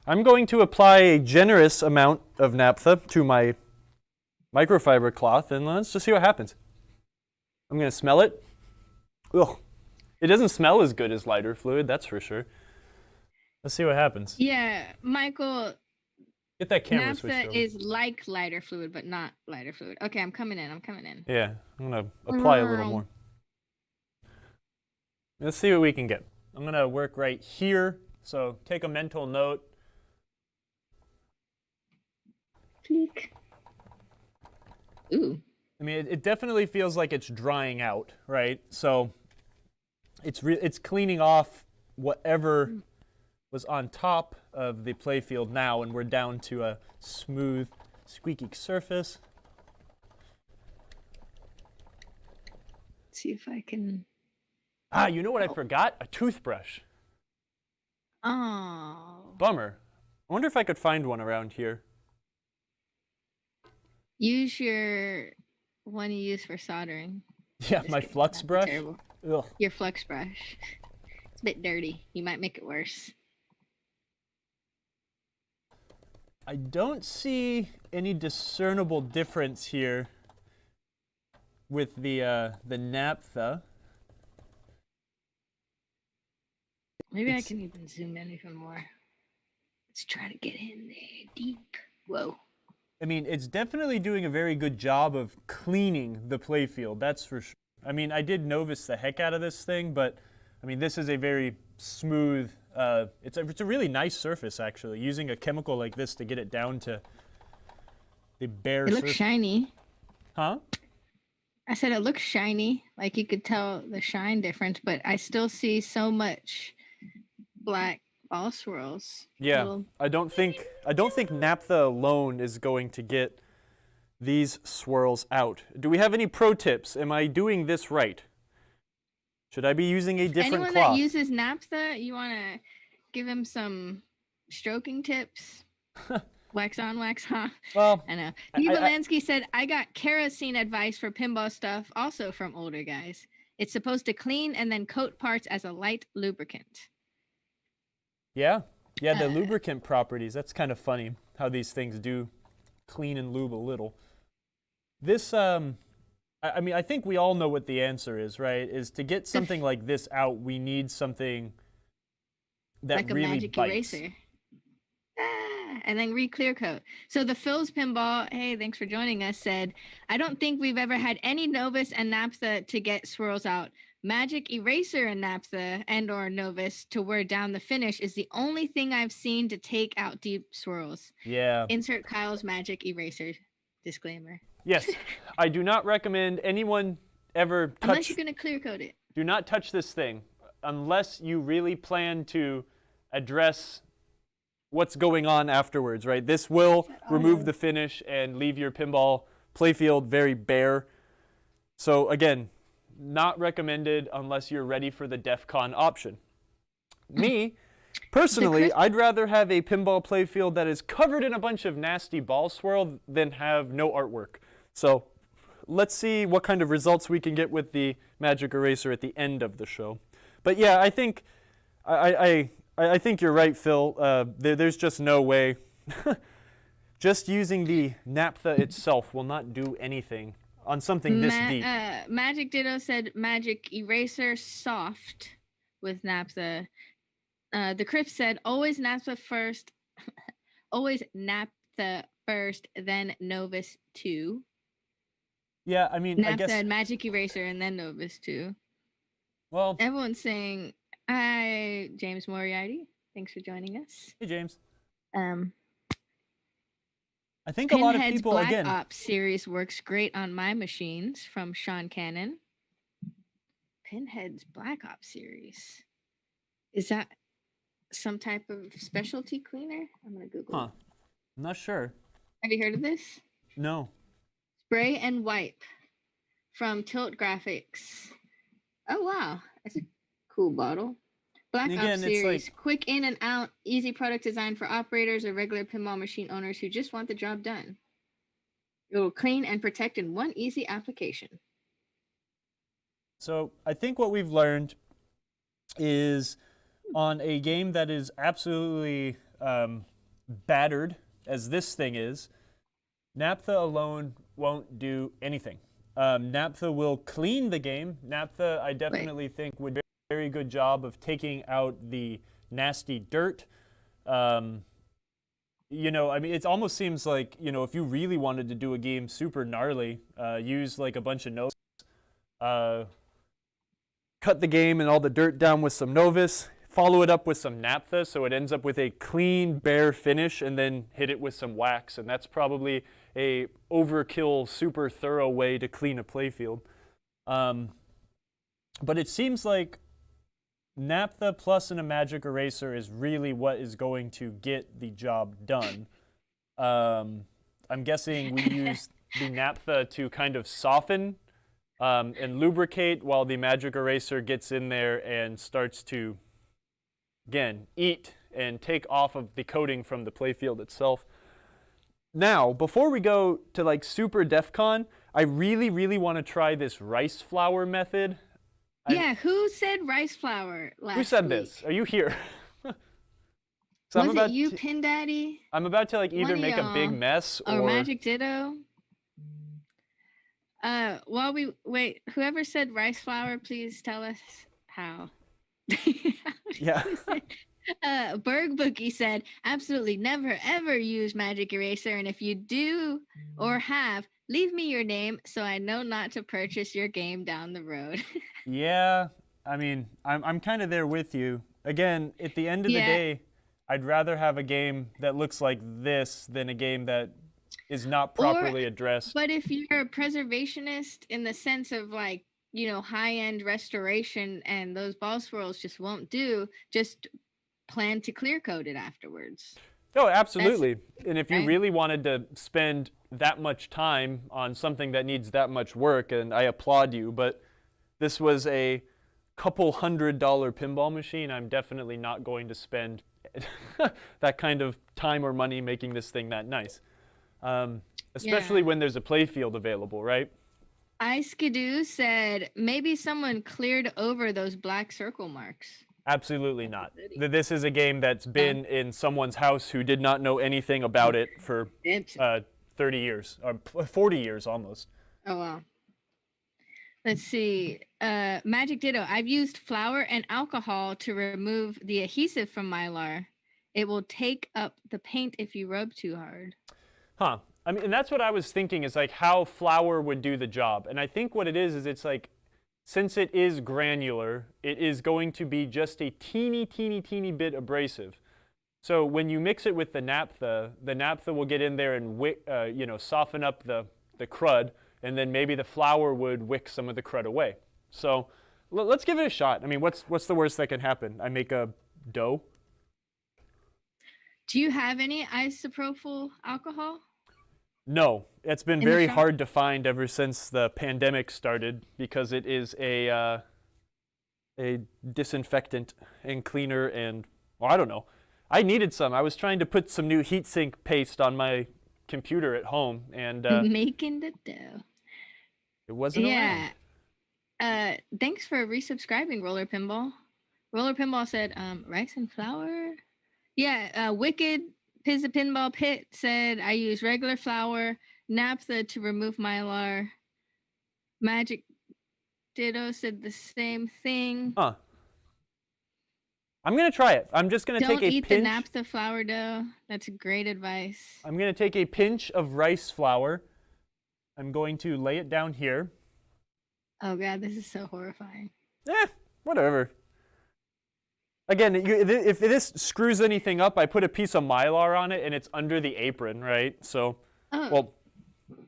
Speaker 2: I'm going to apply a generous amount of naphtha to my microfiber cloth, and let's just see what happens. I'm going to smell it. Ugh. It doesn't smell as good as lighter fluid, that's for sure. Let's see what happens.
Speaker 1: Yeah, Michael.
Speaker 2: Get that camera switched over.
Speaker 1: Naphtha is like lighter fluid, but not lighter fluid. Okay, I'm coming in.
Speaker 2: Yeah, I'm going to apply a little more. Let's see what we can get. I'm going to work right here, so take a mental note.
Speaker 1: Click. Ooh.
Speaker 2: I mean, it definitely feels like it's drying out, right? So it's cleaning off whatever was on top of the playfield now, and we're down to a smooth, squeaky surface.
Speaker 1: Let's see if I can.
Speaker 2: Ah, you know what I forgot? A toothbrush.
Speaker 1: Oh.
Speaker 2: Bummer. I wonder if I could find one around here.
Speaker 1: Use your one you use for soldering.
Speaker 2: Yeah, my flux brush.
Speaker 1: Terrible.
Speaker 2: Ugh.
Speaker 1: Your flux brush. It's a bit dirty. You might make it worse.
Speaker 2: I don't see any discernible difference here with the naphtha.
Speaker 1: Maybe I can even zoom in even more. Let's try to get in there deep. Whoa.
Speaker 2: I mean, it's definitely doing a very good job of cleaning the playfield, that's for sure. I mean, I did novice the heck out of this thing, but I mean, this is a very smooth, it's a really nice surface, actually. Using a chemical like this to get it down to the bare surface.
Speaker 1: It looks shiny.
Speaker 2: Huh?
Speaker 1: I said it looks shiny, like you could tell the shine difference, but I still see so much black ball swirls.
Speaker 2: Yeah, I don't think naphtha alone is going to get these swirls out. Do we have any pro tips? Am I doing this right? Should I be using a different
Speaker 1: Anyone
Speaker 2: cloth?
Speaker 1: that uses naphtha, you want to give him some stroking tips? Wax on, wax off.
Speaker 2: Well,
Speaker 1: I know. Eva Lansky said, I got kerosene advice for pinball stuff, also from older guys. It's supposed to clean and then coat parts as a light lubricant.
Speaker 2: Yeah, the lubricant properties, that's kind of funny how these things do clean and lube a little. This, I mean, I think we all know what the answer is, right? Is to get something like this out, we need something that
Speaker 1: like
Speaker 2: really
Speaker 1: a magic
Speaker 2: bites.
Speaker 1: eraser. And then re-clear coat. So the Phil's Pinball, hey, thanks for joining us, said, I don't think we've ever had any Novus and naphtha to get swirls out. Magic eraser and naphtha and or Novus to wear down the finish is the only thing I've seen to take out deep swirls.
Speaker 2: Yeah.
Speaker 1: Insert Kyle's magic eraser disclaimer.
Speaker 2: Yes, I do not recommend anyone ever touch.
Speaker 1: Unless you're going to clear coat it.
Speaker 2: Do not touch this thing. unless you really plan to address what's going on afterwards, right? This will remove the finish and leave your pinball playfield very bare. So again, not recommended unless you're ready for the DEF CON option. Me, personally, I'd rather have a pinball playfield that is covered in a bunch of nasty ball swirl than have no artwork. So let's see what kind of results we can get with the Magic Eraser at the end of the show. But yeah, I think I think you're right, Phil. There's just no way. Just using the naphtha itself will not do anything on something this deep.
Speaker 1: Magic Ditto said Magic Eraser soft with naphtha. The Criff said always naphtha first, always naphtha first, then Novus 2.
Speaker 2: Yeah, I mean,
Speaker 1: naphtha
Speaker 2: I guess
Speaker 1: and Magic Eraser and then Novus 2.
Speaker 2: Well,
Speaker 1: everyone's saying hi, James Moriarty. Thanks for joining us.
Speaker 2: Hey, James.
Speaker 1: I
Speaker 2: think a lot of people
Speaker 1: Black
Speaker 2: again.
Speaker 1: Ops series works great on my machines from Sean Cannon. Pinhead's Black Ops series. Is that some type of specialty cleaner? I'm gonna Google.
Speaker 2: Huh. I'm not sure.
Speaker 1: Have you heard of this?
Speaker 2: No.
Speaker 1: Spray and Wipe from Tilt Graphics. Oh wow, that's a cool bottle. Black Ops series, quick in and out, easy product design for operators or regular pinball machine owners who just want the job done. It will clean and protect in one easy application.
Speaker 2: So I think what we've learned is on a game that is absolutely battered, as this thing is, naphtha alone won't do anything. Naphtha will clean the game. Naphtha, I definitely think, would do a very good job of taking out the nasty dirt. You know, I mean, it almost seems like, you know, if you really wanted to do a game super gnarly, use like a bunch of Novus, cut the game and all the dirt down with some Novus, follow it up with some naphtha so it ends up with a clean, bare finish, and then hit it with some wax. And that's probably a overkill, super thorough way to clean a playfield. But it seems like naphtha plus a magic eraser is really what is going to get the job done. I'm guessing we used the naphtha to kind of soften and lubricate while the magic eraser gets in there and starts to, again, eat and take off of the coating from the playfield itself. Now, before we go to like super DEF CON, I really, really want to try this rice flour method.
Speaker 1: Yeah, who said rice flour last week?
Speaker 2: Who said this? Are you here?
Speaker 1: So was it you, Pin Daddy?
Speaker 2: I'm about to like either make a big mess or
Speaker 1: Magic Ditto. While we wait, whoever said rice flour, please tell us how.
Speaker 2: Yeah.
Speaker 1: Berg Bookie said, absolutely never ever use Magic Eraser, and if you do or have, leave me your name so I know not to purchase your game down the road.
Speaker 2: Yeah, I mean, I'm kind of there with you. Again, at the end of the day, I'd rather have a game that looks like this than a game that is not properly addressed.
Speaker 1: But if you're a preservationist in the sense of like, you know, high-end restoration and those ball swirls just won't do, just plan to clear coat it afterwards.
Speaker 2: Oh, absolutely. And if you really wanted to spend that much time on something that needs that much work, and I applaud you, but this was a couple $100 pinball machine, I'm definitely not going to spend that kind of time or money making this thing that nice. Especially when there's a playfield available, right?
Speaker 1: iSkidoo said, maybe someone cleared over those black circle marks.
Speaker 2: Absolutely not. This is a game that's been in someone's house who did not know anything about it for 30 years, or 40 years almost.
Speaker 1: Oh, wow. Let's see. Magic Ditto. I've used flour and alcohol to remove the adhesive from Mylar. It will take up the paint if you rub too hard.
Speaker 2: Huh. I mean, and that's what I was thinking, is like how flour would do the job. And I think what it is it's like, since it is granular, it is going to be just a teeny bit abrasive. So when you mix it with the naphtha will get in there and you know, soften up the crud, and then maybe the flour would wick some of the crud away. So let's give it a shot. I mean, what's the worst that can happen? I make a dough.
Speaker 1: Do you have any isopropyl alcohol?
Speaker 2: No, it's been very hard to find ever since the pandemic started because it is a disinfectant and cleaner and, well, I don't know. I needed some. I was trying to put some new heatsink paste on my computer at home and
Speaker 1: making the dough.
Speaker 2: It wasn't around.
Speaker 1: Thanks for resubscribing, Roller Pinball. Roller Pinball said, rice and flour? Yeah, Wicked Pizza Pinball Pit said, I use regular flour, naphtha to remove mylar. Magic Ditto said the same thing.
Speaker 2: Huh. I'm going to try it. I'm just going to take a pinch.
Speaker 1: Don't eat the naphtha flour dough. That's great advice.
Speaker 2: I'm going to take a pinch of rice flour. I'm going to lay it down here.
Speaker 1: Oh, God, this is so horrifying.
Speaker 2: Whatever. Again, if this screws anything up, I put a piece of mylar on it, and it's under the apron, right? So, well,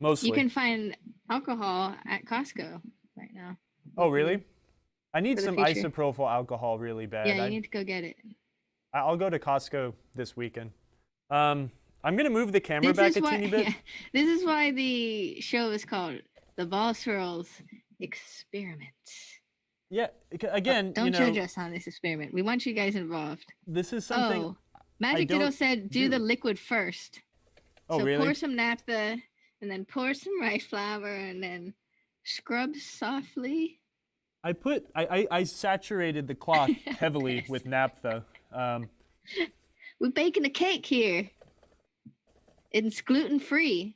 Speaker 2: mostly.
Speaker 1: You can find alcohol at Costco right now.
Speaker 2: Oh, really? I need some isopropyl alcohol really bad.
Speaker 1: Yeah, you need to go get it.
Speaker 2: I'll go to Costco this weekend. I'm going to move the camera back a teeny bit.
Speaker 1: Yeah, this is why the show is called The Ball Swirls Experiments.
Speaker 2: Yeah, again,
Speaker 1: don't judge us on this experiment. We want you guys involved.
Speaker 2: This is something.
Speaker 1: Magic Ditto said do the liquid first.
Speaker 2: Oh,
Speaker 1: so
Speaker 2: really?
Speaker 1: Pour some naphtha, and then pour some rice flour, and then scrub softly.
Speaker 2: I saturated the cloth heavily with naphtha.
Speaker 1: We're baking a cake here. It's gluten-free,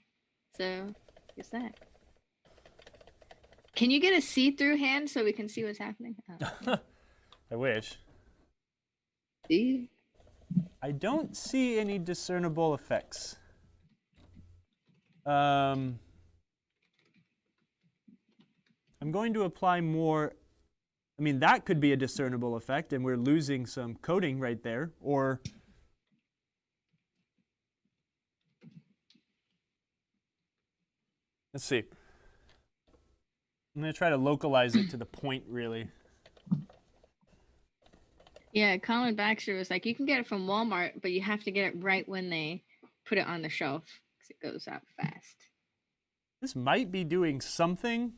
Speaker 1: so what's that? Can you get a see-through hand so we can see what's happening? Oh.
Speaker 2: I wish.
Speaker 1: See?
Speaker 2: I don't see any discernible effects. I'm going to apply more. I mean, that could be a discernible effect, and we're losing some coating right there. Or let's see. I'm going to try to localize it to the point, really.
Speaker 1: Yeah, Colin Baxter was like, you can get it from Walmart, but you have to get it right when they put it on the shelf because it goes out fast.
Speaker 2: This might be doing something,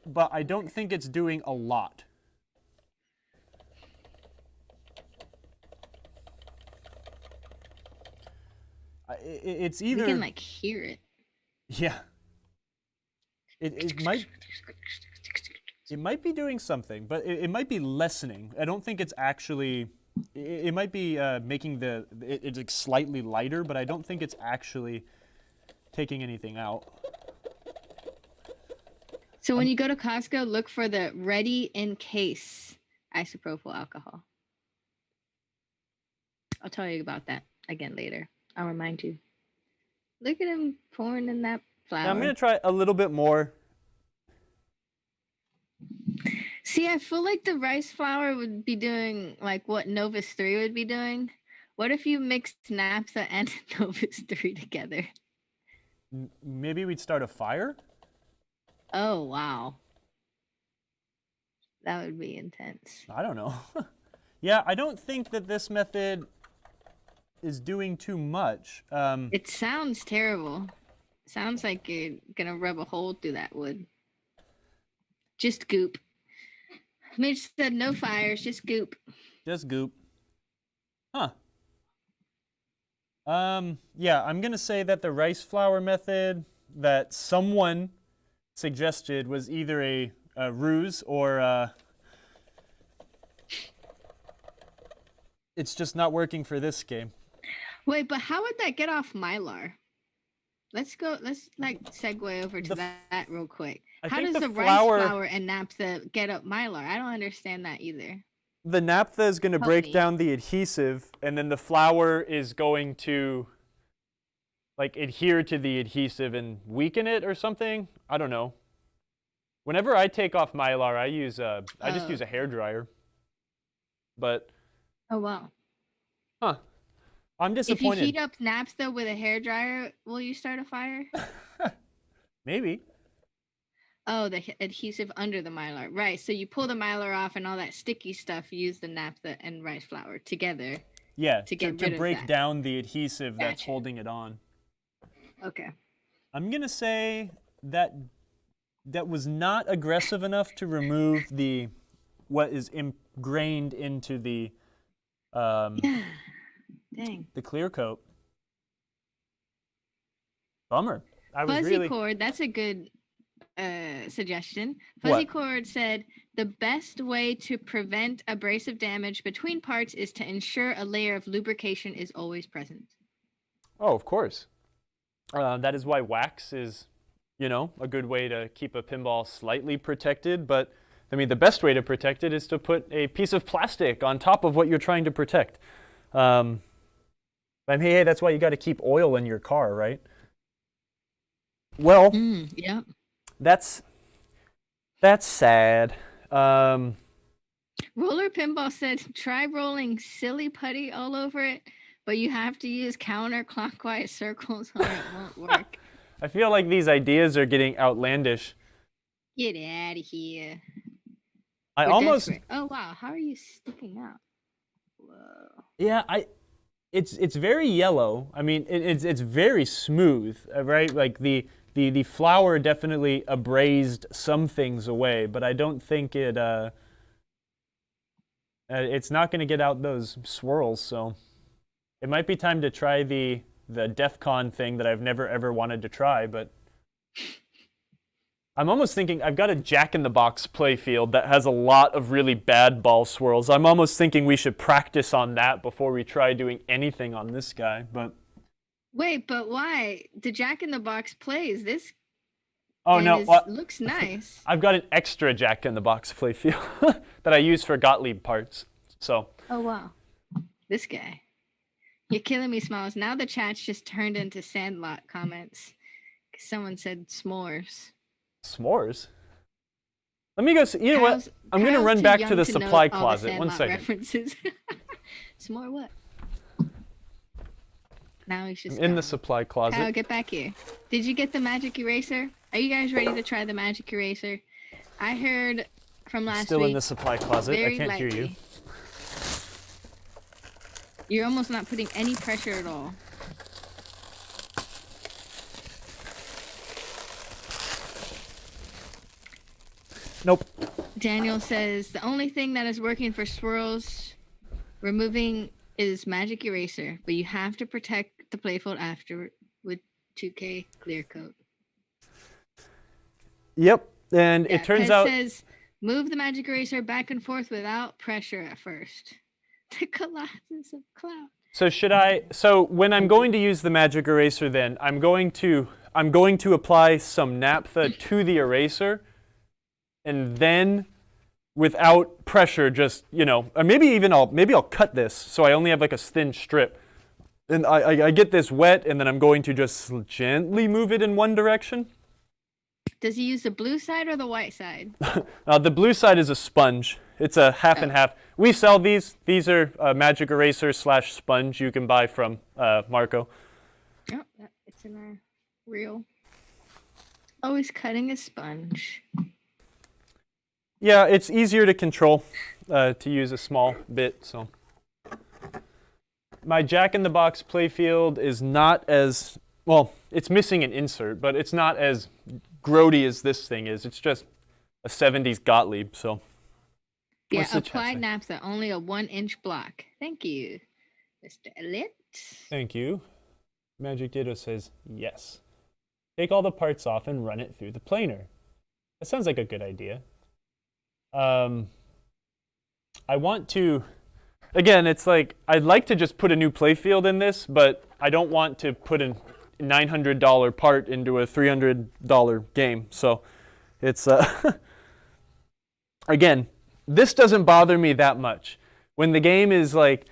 Speaker 2: but I don't think it's doing a lot. It's either...
Speaker 1: You can, like, hear it.
Speaker 2: Yeah. It might be doing something, but it might be lessening. I don't think it's actually... It might be making it's like slightly lighter, but I don't think it's actually taking anything out.
Speaker 1: So when you go to Costco, look for the ready in case isopropyl alcohol. I'll tell you about that again later. I'll remind you. Look at him pouring in that flour.
Speaker 2: Now I'm going to try a little bit more.
Speaker 1: See, I feel like the rice flour would be doing like what Novus 3 would be doing. What if you mixed naphtha and Novus 3 together?
Speaker 2: Maybe we'd start a fire?
Speaker 1: Oh, wow. That would be intense.
Speaker 2: I don't know. Yeah, I don't think that this method is doing too much.
Speaker 1: It sounds terrible. Sounds like you're going to rub a hole through that wood. Just goop. Mitch said no fires, just goop.
Speaker 2: Just goop. Huh. Yeah, I'm going to say that the rice flour method that someone suggested was either a ruse or it's just not working for this game.
Speaker 1: Wait, but how would that get off Mylar? Let's like segue over to that real quick. How does the rice flour and naphtha get up Mylar? I don't understand that either.
Speaker 2: The naphtha is going to break down the adhesive, and then the flour is going to like adhere to the adhesive and weaken it or something. I don't know. Whenever I take off Mylar, I just use a hairdryer. But
Speaker 1: oh wow.
Speaker 2: Huh. I'm disappointed.
Speaker 1: If you heat up naphtha with a hairdryer, will you start a fire?
Speaker 2: Maybe.
Speaker 1: Oh, the adhesive under the mylar. Right. So you pull the mylar off and all that sticky stuff, you use the naphtha and rice flour together.
Speaker 2: Yeah,
Speaker 1: to get
Speaker 2: to
Speaker 1: rid of
Speaker 2: break
Speaker 1: that.
Speaker 2: down the adhesive that's
Speaker 1: Gotcha.
Speaker 2: holding it on.
Speaker 1: Okay.
Speaker 2: I'm going to say that that was not aggressive enough to remove the what is ingrained into the
Speaker 1: Dang.
Speaker 2: the clear coat. Bummer. I was
Speaker 1: Fuzzy
Speaker 2: really
Speaker 1: cord, that's a good suggestion. Fuzzy
Speaker 2: What?
Speaker 1: cord said the best way to prevent abrasive damage between parts is to ensure a layer of lubrication is always present.
Speaker 2: Oh, of course. That is why wax is, a good way to keep a pinball slightly protected. But I mean, the best way to protect it is to put a piece of plastic on top of what you're trying to protect. Hey, that's why you got to keep oil in your car, right? Well,
Speaker 1: Yeah.
Speaker 2: that's sad.
Speaker 1: Roller Pinball said try rolling silly putty all over it, but you have to use counterclockwise circles or it won't work.
Speaker 2: I feel like these ideas are getting outlandish.
Speaker 1: Get out of here.
Speaker 2: I
Speaker 1: We're
Speaker 2: almost
Speaker 1: desperate. Oh wow, how are you sticking out? Whoa.
Speaker 2: Yeah, it's very yellow. I mean, it's very smooth, right? Like the flour definitely abrased some things away, but I don't think it's not going to get out those swirls. So it might be time to try the DEF CON thing that I've never ever wanted to try. But I'm almost thinking I've got a Jack-in-the-Box playfield that has a lot of really bad ball swirls. I'm almost thinking we should practice on that before we try doing anything on this guy. But
Speaker 1: Wait, but why? The Jack-in-the-Box plays this.
Speaker 2: oh no,
Speaker 1: looks nice.
Speaker 2: I've got an extra Jack-in-the-Box playfield that I use for Gottlieb parts. So.
Speaker 1: Oh wow, this guy. You're killing me, Smalls. Now the chat's just turned into Sandlot comments. Someone said s'mores.
Speaker 2: S'mores? Let me go see. You know what? I'm going to run back to the supply closet. 1 second.
Speaker 1: References. S'more what? Now he's just
Speaker 2: in the supply closet.
Speaker 1: Kyle, get back here. Did you get the magic eraser? Are you guys ready to try the magic eraser? I heard from last
Speaker 2: Still
Speaker 1: week.
Speaker 2: in the supply closet. I can't hear you.
Speaker 1: You're almost not putting any pressure at all.
Speaker 2: Nope.
Speaker 1: Daniel says the only thing that is working for swirls removing is magic eraser, but you have to protect the playfield after with 2K clear coat.
Speaker 2: Yep, and it turns out.
Speaker 1: It says move the magic eraser back and forth without pressure at first. The Colossus of Cloud.
Speaker 2: So should I? So when I'm going to use the magic eraser, then I'm going to apply some naphtha to the eraser, and then without pressure, just or maybe I'll cut this so I only have like a thin strip, and I get this wet, and then I'm going to just gently move it in one direction.
Speaker 1: Does he use the blue side or the white side?
Speaker 2: The blue side is a sponge. It's a half and half. We sell these. These are magic eraser / sponge you can buy from Marco.
Speaker 1: Oh, it's in our reel. Always cutting a sponge.
Speaker 2: Yeah, it's easier to control to use a small bit. So my Jack-in-the-Box playfield is not as well. It's missing an insert, but it's not as grody as this thing is. It's just a 70s Gottlieb. So.
Speaker 1: Yeah, applied naphtha, only a 1-inch block. Thank you, Mr. Elliott.
Speaker 2: Thank you. Magic Ditto says yes. Take all the parts off and run it through the planer. That sounds like a good idea. I want to, again, it's like, I'd like to just put a new playfield in this, but I don't want to put a $900 part into a $300 game. So it's, again, this doesn't bother me that much. When the game is like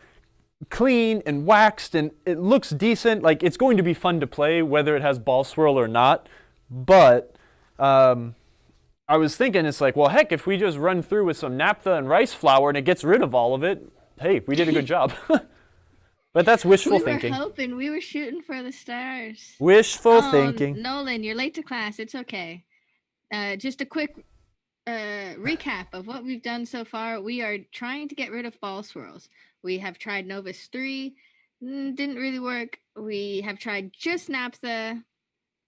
Speaker 2: clean and waxed and it looks decent, like it's going to be fun to play whether it has ball swirl or not. But I was thinking it's like, well, heck, if we just run through with some naphtha and rice flour and it gets rid of all of it, hey, we did a good job. But that's wishful thinking.
Speaker 1: We were hoping. We were shooting for the stars.
Speaker 2: Wishful thinking.
Speaker 1: Nolan, you're late to class. It's okay. just a quick recap of what we've done so far. We are trying to get rid of ball swirls. We have tried Novus 3, didn't really work. We have tried just naphtha,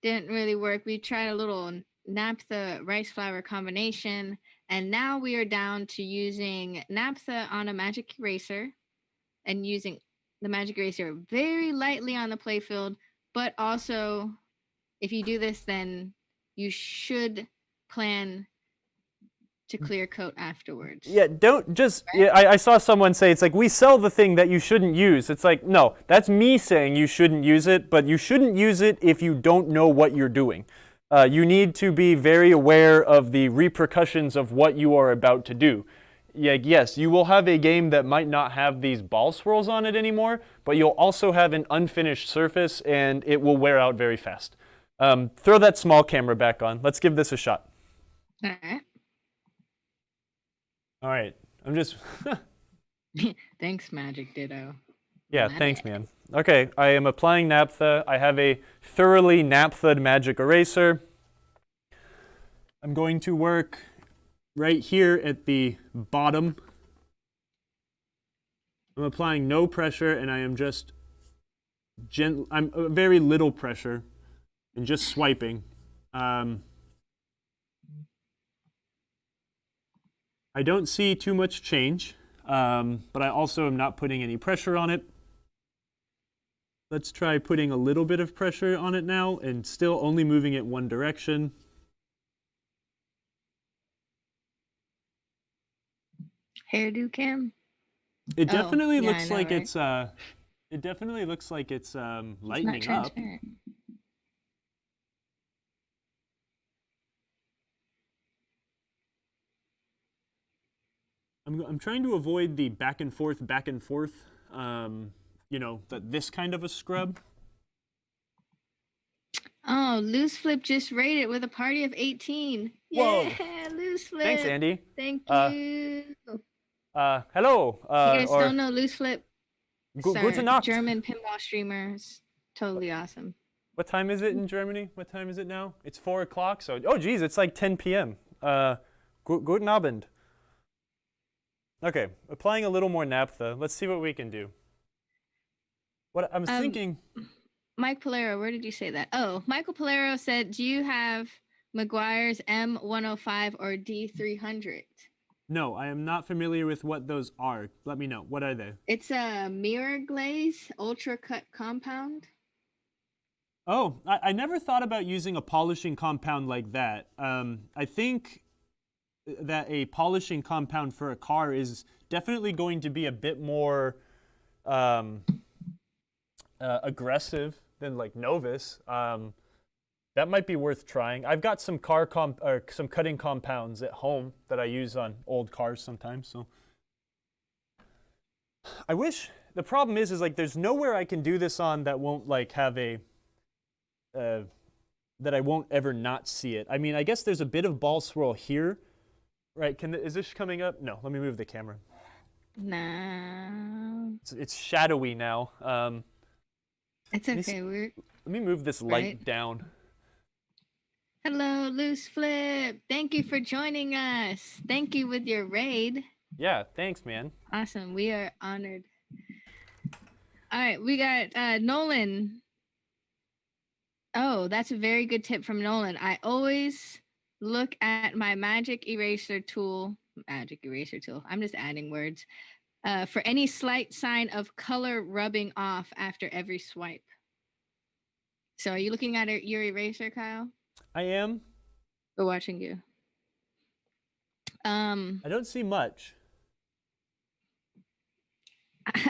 Speaker 1: didn't really work. We tried a little naphtha rice flour combination, and now we are down to using naphtha on a magic eraser and using the magic eraser very lightly on the playfield, but also if you do this, then you should plan to clear coat afterwards.
Speaker 2: Yeah, don't just, yeah, I saw someone say, it's like, we sell the thing that you shouldn't use. It's like, no, that's me saying you shouldn't use it, but you shouldn't use it if you don't know what you're doing. You need to be very aware of the repercussions of what you are about to do. Yeah, yes, you will have a game that might not have these ball swirls on it anymore, but you'll also have an unfinished surface, and it will wear out very fast. Throw that small camera back on. Let's give this a shot.
Speaker 1: All right.
Speaker 2: All right, I'm just...
Speaker 1: Thanks, Magic Ditto.
Speaker 2: Yeah, thanks, man. Okay, I am applying naphtha. I have a thoroughly naphthaed magic eraser. I'm going to work right here at the bottom. I'm applying no pressure, and I am just I'm very little pressure and just swiping. I don't see too much change, but I also am not putting any pressure on it. Let's try putting a little bit of pressure on it now and still only moving it one direction.
Speaker 1: Hairdo cam?
Speaker 2: It definitely
Speaker 1: yeah,
Speaker 2: looks like it's it definitely looks like it's lightening up. I'm trying to avoid the back and forth, you know, this kind of a scrub.
Speaker 1: Oh, Loose Flip just rated with a party of 18.
Speaker 2: Whoa.
Speaker 1: Yeah, Loose Flip.
Speaker 2: Thanks, Andy.
Speaker 1: Thank you.
Speaker 2: Hello.
Speaker 1: You guys don't know Loose Flip?
Speaker 2: Gute Nacht.
Speaker 1: German pinball streamers. Totally awesome.
Speaker 2: What time is it in Germany? What time is it now? It's 4 o'clock, so, oh geez, it's like 10 p.m. Guten Abend. Okay, applying a little more naphtha. Let's see what we can do. What I'm thinking...
Speaker 1: Mike Polero, where did you say that? Oh, Michael Polero said, do you have McGuire's M105 or D300?
Speaker 2: No, I am not familiar with what those are. Let me know. What are they?
Speaker 1: It's a mirror glaze ultra cut compound.
Speaker 2: Oh, I never thought about using a polishing compound like that. I think that a polishing compound for a car is definitely going to be a bit more aggressive than like Novus. That might be worth trying. I've got some some cutting compounds at home that I use on old cars sometimes. So I wish, the problem is like there's nowhere I can do this on that won't like have a that I won't ever not see it. I mean, I guess there's a bit of ball swirl here, right? Is this coming up? No, let me move the camera.
Speaker 1: No.
Speaker 2: It's shadowy now.
Speaker 1: It's okay.
Speaker 2: Let me move this light down.
Speaker 1: Hello, Loose Flip. Thank you for joining us. Thank you with your raid.
Speaker 2: Yeah, thanks, man.
Speaker 1: Awesome. We are honored. All right, we got Nolan. Oh, that's a very good tip from Nolan. I always look at my magic eraser tool. I'm just adding words. For any slight sign of color rubbing off after every swipe. So are you looking at your eraser, Kyle?
Speaker 2: I am.
Speaker 1: We're watching you.
Speaker 2: I don't see much.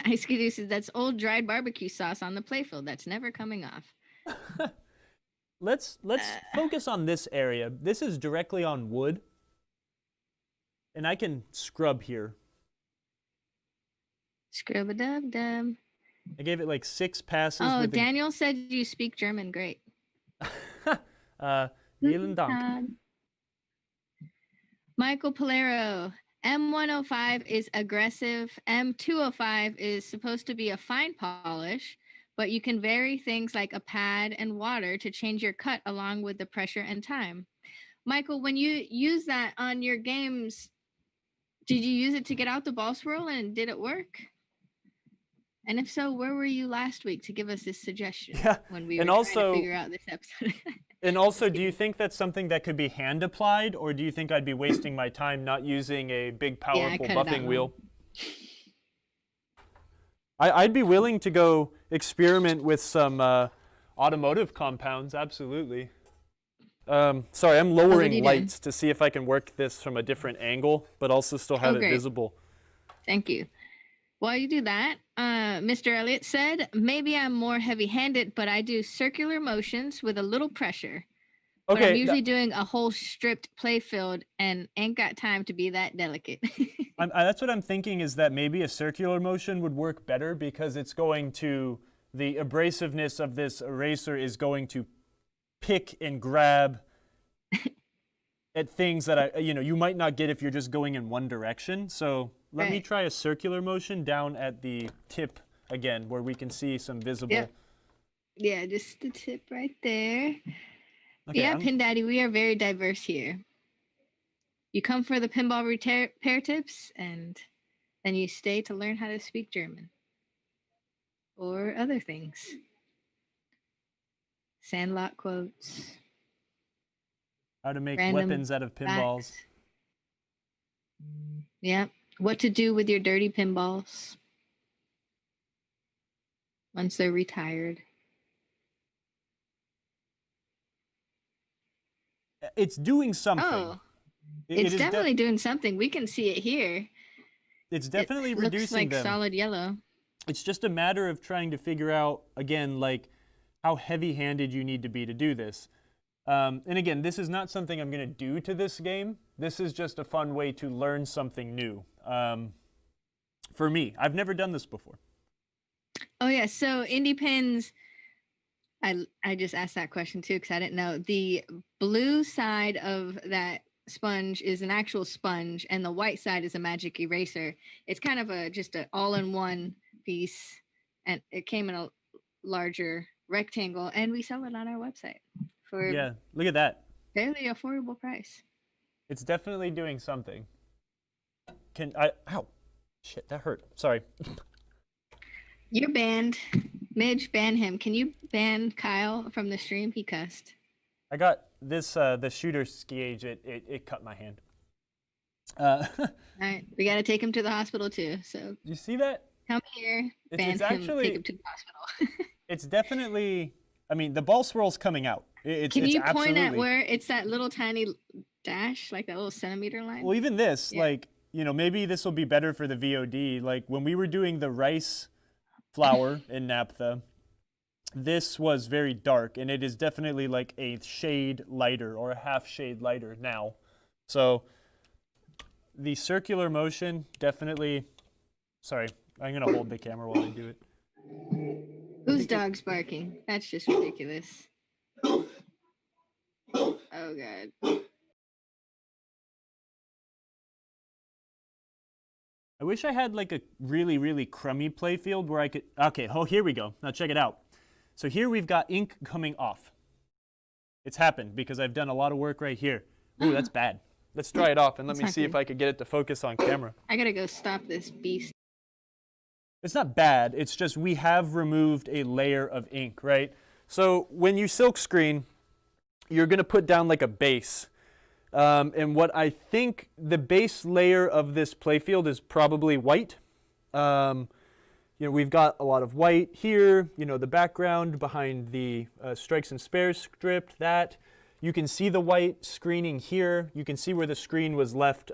Speaker 1: Ice Skidoo says that's old dried barbecue sauce on the playfield. That's never coming off.
Speaker 2: Let's focus on this area. This is directly on wood. And I can scrub here.
Speaker 1: Scrub-a-dub-dub.
Speaker 2: I gave it like 6 passes.
Speaker 1: Oh, Daniel said you speak German. Great.
Speaker 2: Vielen Dank.
Speaker 1: Michael Polero. M105 is aggressive. M205 is supposed to be a fine polish, but you can vary things like a pad and water to change your cut along with the pressure and time. Michael, when you use that on your games, did you use it to get out the ball swirl and did it work? And if so, where were you last week to give us this suggestion when we were trying to figure out this episode?
Speaker 2: And also, do you think that's something that could be hand applied, or do you think I'd be wasting my time not using a big, powerful buffing wheel? I'd be willing to go experiment with some automotive compounds, absolutely. Sorry, I'm lowering lights to see if I can work this from a different angle, but also still have it visible.
Speaker 1: Thank you. While you do that, Mr. Elliott said, maybe I'm more heavy-handed, but I do circular motions with a little pressure. But I'm usually doing a whole stripped play field and ain't got time to be that delicate.
Speaker 2: That's what I'm thinking, is that maybe a circular motion would work better, because it's going to, the abrasiveness of this eraser is going to pick and grab at things that you might not get if you're just going in one direction. So let me try a circular motion down at the tip again, where we can see some visible.
Speaker 1: Yeah, just the tip right there. Okay, yeah, Pin Daddy, we are very diverse here. You come for the pinball repair tips, and then you stay to learn how to speak German. Or other things. Sandlot quotes.
Speaker 2: How to make weapons out of pinballs.
Speaker 1: Facts. Yeah. What to do with your dirty pinballs once they're retired.
Speaker 2: It's doing something.
Speaker 1: Oh, it's definitely doing something. We can see it here.
Speaker 2: It's definitely reducing
Speaker 1: them. Looks like solid yellow.
Speaker 2: It's just a matter of trying to figure out, again, like how heavy-handed you need to be to do this. And again, this is not something I'm going to do to this game. This is just a fun way to learn something new. For me, I've never done this before.
Speaker 1: Oh yeah, so Indie Pins, I just asked that question too because I didn't know. The blue side of that sponge is an actual sponge, and the white side is a magic eraser. It's kind of just an all-in-one piece, and it came in a larger rectangle, and we sell it on our website for
Speaker 2: look at that,
Speaker 1: fairly affordable price.
Speaker 2: It's definitely doing something. Ow, shit, that hurt. Sorry.
Speaker 1: You're banned. Midge, ban him. Can you ban Kyle from the stream? He cussed.
Speaker 2: I got this, the shooter's gauge, it cut my hand. All
Speaker 1: right, we got to take him to the hospital too, so.
Speaker 2: You see that?
Speaker 1: Come here, ban him,
Speaker 2: actually,
Speaker 1: take him to the hospital.
Speaker 2: It's definitely, I mean, the ball swirl's coming out.
Speaker 1: Can you point at where it's that little tiny dash, like that little centimeter line?
Speaker 2: Well, even this, like, maybe this will be better for the VOD. Like, when we were doing the rice flour in naphtha, this was very dark, and it is definitely like a shade lighter or a half shade lighter now. So the circular motion definitely, sorry, I'm going to hold the camera while I do it.
Speaker 1: Whose dog's barking? That's just ridiculous. Oh, God.
Speaker 2: I wish I had like a really, really crummy playfield where I could, okay, oh, here we go. Now check it out. So here we've got ink coming off. It's happened because I've done a lot of work right here. Ooh, that's bad. Let's dry it off and let me see if I could get it to focus on camera.
Speaker 1: I gotta go stop this beast.
Speaker 2: It's not bad, it's just we have removed a layer of ink, right? So when you silk screen, you're gonna put down like a base. And what I think the base layer of this playfield is probably white. We've got a lot of white here, the background behind the strikes and spares script, that. You can see the white screening here. You can see where the screen was left,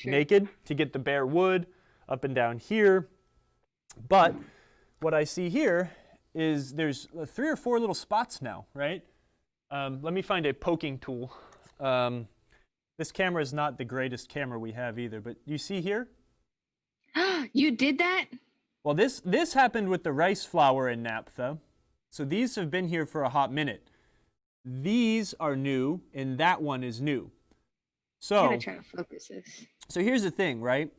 Speaker 2: naked to get the bare wood up and down here. But what I see here is there's 3 or 4 little spots now, right? Let me find a poking tool. This camera is not the greatest camera we have either, but you see here?
Speaker 1: You did that?
Speaker 2: Well, this happened with the rice flour in naphtha. So these have been here for a hot minute. These are new, and that one is new. So
Speaker 1: I'm gonna try to focus this.
Speaker 2: So here's the thing, right?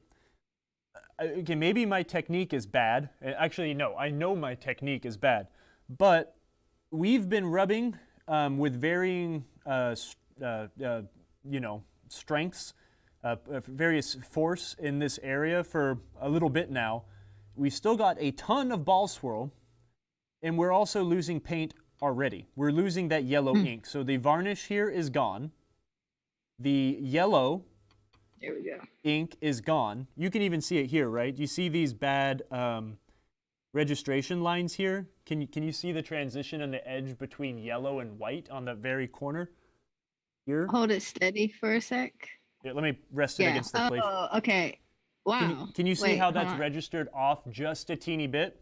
Speaker 2: Okay, maybe my technique is bad. Actually, no, I know my technique is bad. But we've been rubbing with varying
Speaker 3: strengths, various force in this area for a little bit now. We've still got a ton of ball swirl, and we're also losing paint already. We're losing that yellow ink. So the varnish here is gone. The yellow
Speaker 1: there we go.
Speaker 3: ink is gone. You can even see it here, right? You see these bad registration lines here? Can you see the transition on the edge between yellow and white on the very corner here?
Speaker 1: Hold it steady for a sec.
Speaker 3: Yeah, let me rest it against the plate.
Speaker 1: Oh, okay. Wow.
Speaker 3: Can you see how that's registered off just a teeny bit?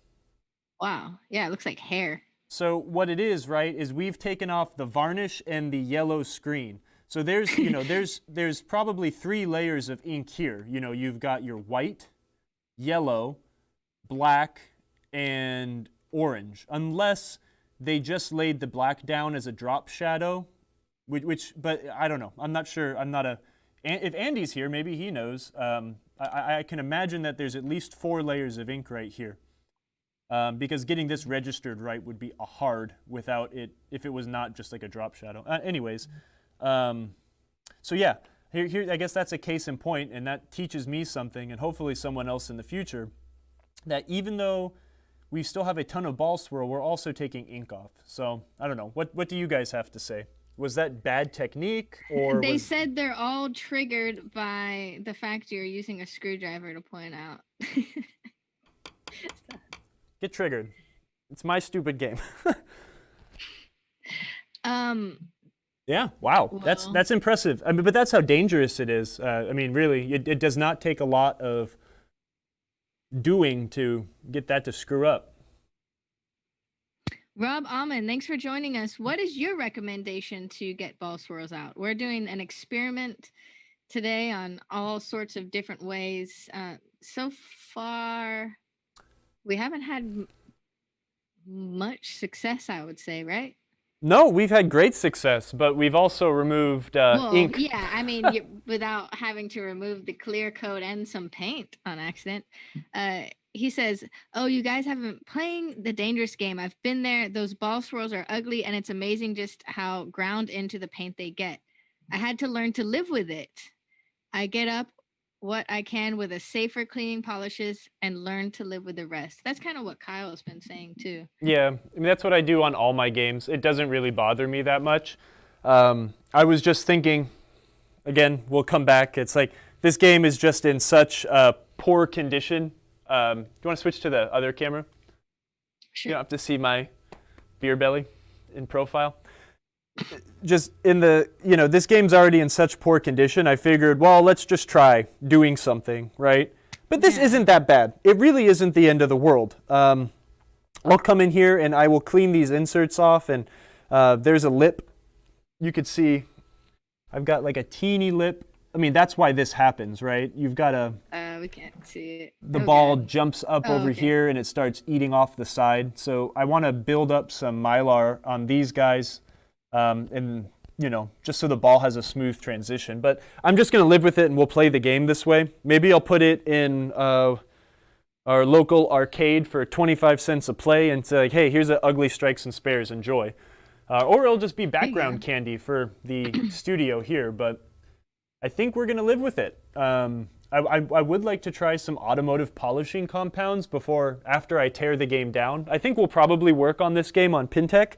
Speaker 1: Wow. Yeah, it looks like hair.
Speaker 3: So what it is, right, is we've taken off the varnish and the yellow screen. So there's, there's probably 3 layers of ink here. You've got your white, yellow, black, and orange. Unless they just laid the black down as a drop shadow, but I don't know. I'm not sure. If Andy's here, maybe he knows. I can imagine that there's at least 4 layers of ink right here. Because getting this registered right would be hard without it, if it was not just like a drop shadow. Anyways, so yeah, here I guess that's a case in point, and that teaches me something, and hopefully someone else in the future, that even though we still have a ton of ball swirl, we're also taking ink off. So I don't know. What do you guys have to say? Was that bad technique, or
Speaker 1: they said they're all triggered by the fact you're using a screwdriver to point out.
Speaker 3: Get triggered. It's my stupid game. Yeah, wow, well, that's impressive. I mean, but that's how dangerous it is. I mean, really, it does not take a lot of doing to get that to screw up.
Speaker 1: Rob Almond, thanks for joining us. What is your recommendation to get ball swirls out? We're doing an experiment today on all sorts of different ways. So far, we haven't had much success, I would say, right?
Speaker 2: No, we've had great success, but we've also removed ink.
Speaker 1: Yeah, I mean, without having to remove the clear coat and some paint on accident. He says, oh, you guys haven't playing the dangerous game. I've been there. Those ball swirls are ugly, and it's amazing just how ground into the paint they get. I had to learn to live with it. I get up what I can with a safer cleaning polishes and learn to live with the rest. That's kind of what Kyle has been saying too.
Speaker 2: Yeah, I mean, that's what I do on all my games. It doesn't really bother me that much. I was just thinking, again, we'll come back. It's like this game is just in such poor condition. Do you want to switch to the other camera?
Speaker 1: Sure.
Speaker 2: You don't have to see my beer belly in profile. Just in the, this game's already in such poor condition, I figured, well, let's just try doing something, right? But this isn't that bad. It really isn't the end of the world. I'll come in here and I will clean these inserts off, and there's a lip. You could see I've got like a teeny lip. I mean, that's why this happens, right? You've got a...
Speaker 1: we can't see it.
Speaker 2: The ball jumps up over here and it starts eating off the side. So I want to build up some Mylar on these guys. And, just so the ball has a smooth transition. But I'm just going to live with it, and we'll play the game this way. Maybe I'll put it in our local arcade for 25 cents a play and say, like, hey, here's an ugly strikes and spares, enjoy. Or it'll just be background candy for the studio here. But I think we're going to live with it. I would like to try some automotive polishing compounds after I tear the game down. I think we'll probably work on this game on PinTech.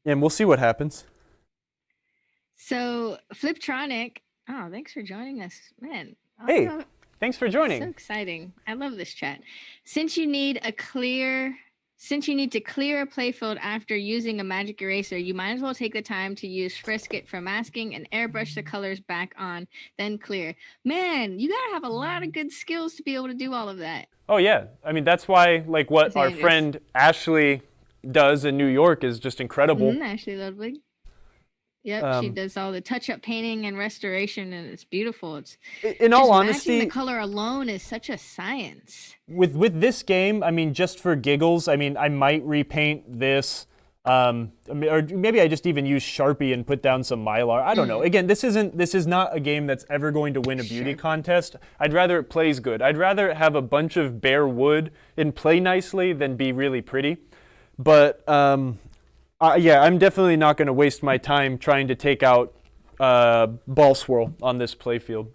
Speaker 2: And we'll see what happens.
Speaker 1: So Fliptronic, thanks for joining us, man.
Speaker 2: Hey, thanks for joining.
Speaker 1: So exciting. I love this chat. Since you need to clear a playfield after using a magic eraser, you might as well take the time to use Frisket for masking and airbrush the colors back on, then clear. Man, you gotta have a lot of good skills to be able to do all of that.
Speaker 2: Oh yeah, I mean that's why what our friend Ashley does in New York is just incredible.
Speaker 1: Ashley Ludwig. Yep, she does all the touch-up painting and restoration, and it's beautiful. It's
Speaker 2: in all honesty,
Speaker 1: matching the color alone is such a science.
Speaker 2: With this game, I mean, just for giggles, I mean, I might repaint this, or maybe I just even use Sharpie and put down some Mylar. I don't know. Again, this is not a game that's ever going to win a beauty contest. I'd rather it plays good. I'd rather have a bunch of bare wood and play nicely than be really pretty. But Yeah, I'm definitely not going to waste my time trying to take out Ball Swirl on this playfield.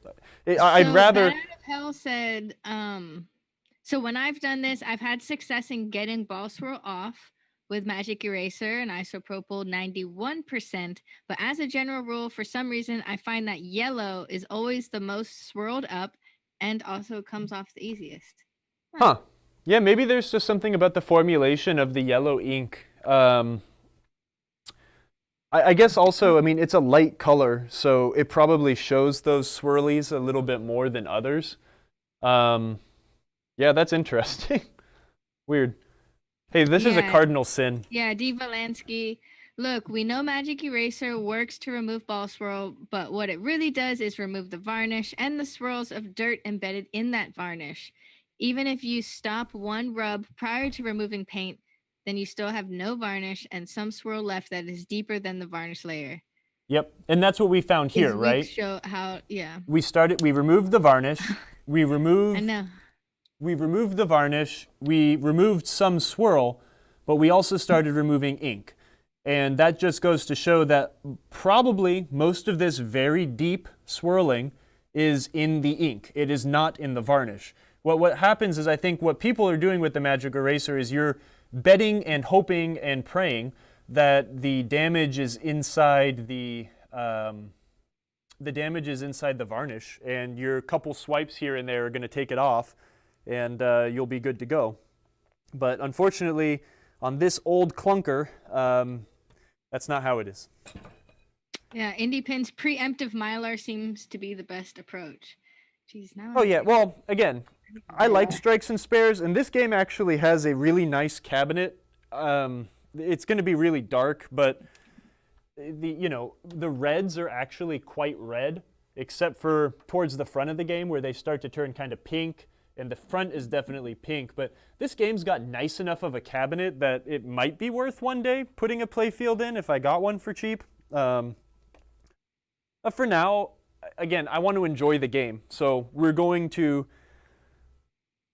Speaker 2: I'd rather.
Speaker 1: Bat Out of Hell said, so when I've done this, I've had success in getting Ball Swirl off with Magic Eraser and isopropyl 91%. But as a general rule, for some reason, I find that yellow is always the most swirled up and also comes off the easiest.
Speaker 2: Huh. Yeah, maybe there's just something about the formulation of the yellow ink. I guess also, I mean, it's a light color, so it probably shows those swirlies a little bit more than others. Yeah, that's interesting. Weird. Hey, this is a cardinal sin.
Speaker 1: Yeah, D. Valansky. Look, we know Magic Eraser works to remove Ball Swirl, but what it really does is remove the varnish and the swirls of dirt embedded in that varnish. Even if you stop one rub prior to removing paint, then you still have no varnish and some swirl left that is deeper than the varnish layer.
Speaker 3: Yep, and that's what we found here,
Speaker 1: His
Speaker 3: right?
Speaker 1: leaks show how, yeah.
Speaker 3: We removed the varnish, we removed
Speaker 1: I know.
Speaker 3: We removed the varnish, we removed some swirl, but we also started removing ink. And that just goes to show that probably most of this very deep swirling is in the ink. It is not in the varnish. What happens is, I think what people are doing with the Magic Eraser is you're betting and hoping and praying that the damage is inside the varnish, and your couple swipes here and there are going to take it off, and you'll be good to go. But unfortunately, on this old clunker, that's not how it is.
Speaker 1: Yeah, IndiePin's preemptive Mylar seems to be the best approach. Jeez, now.
Speaker 2: Oh yeah, well, again, I like strikes and spares, and this game actually has a really nice cabinet. It's going to be really dark, but the reds are actually quite red, except for towards the front of the game where they start to turn kind of pink, and the front is definitely pink. But this game's got nice enough of a cabinet that it might be worth one day putting a playfield in if I got one for cheap. But for now, again, I want to enjoy the game, so we're going to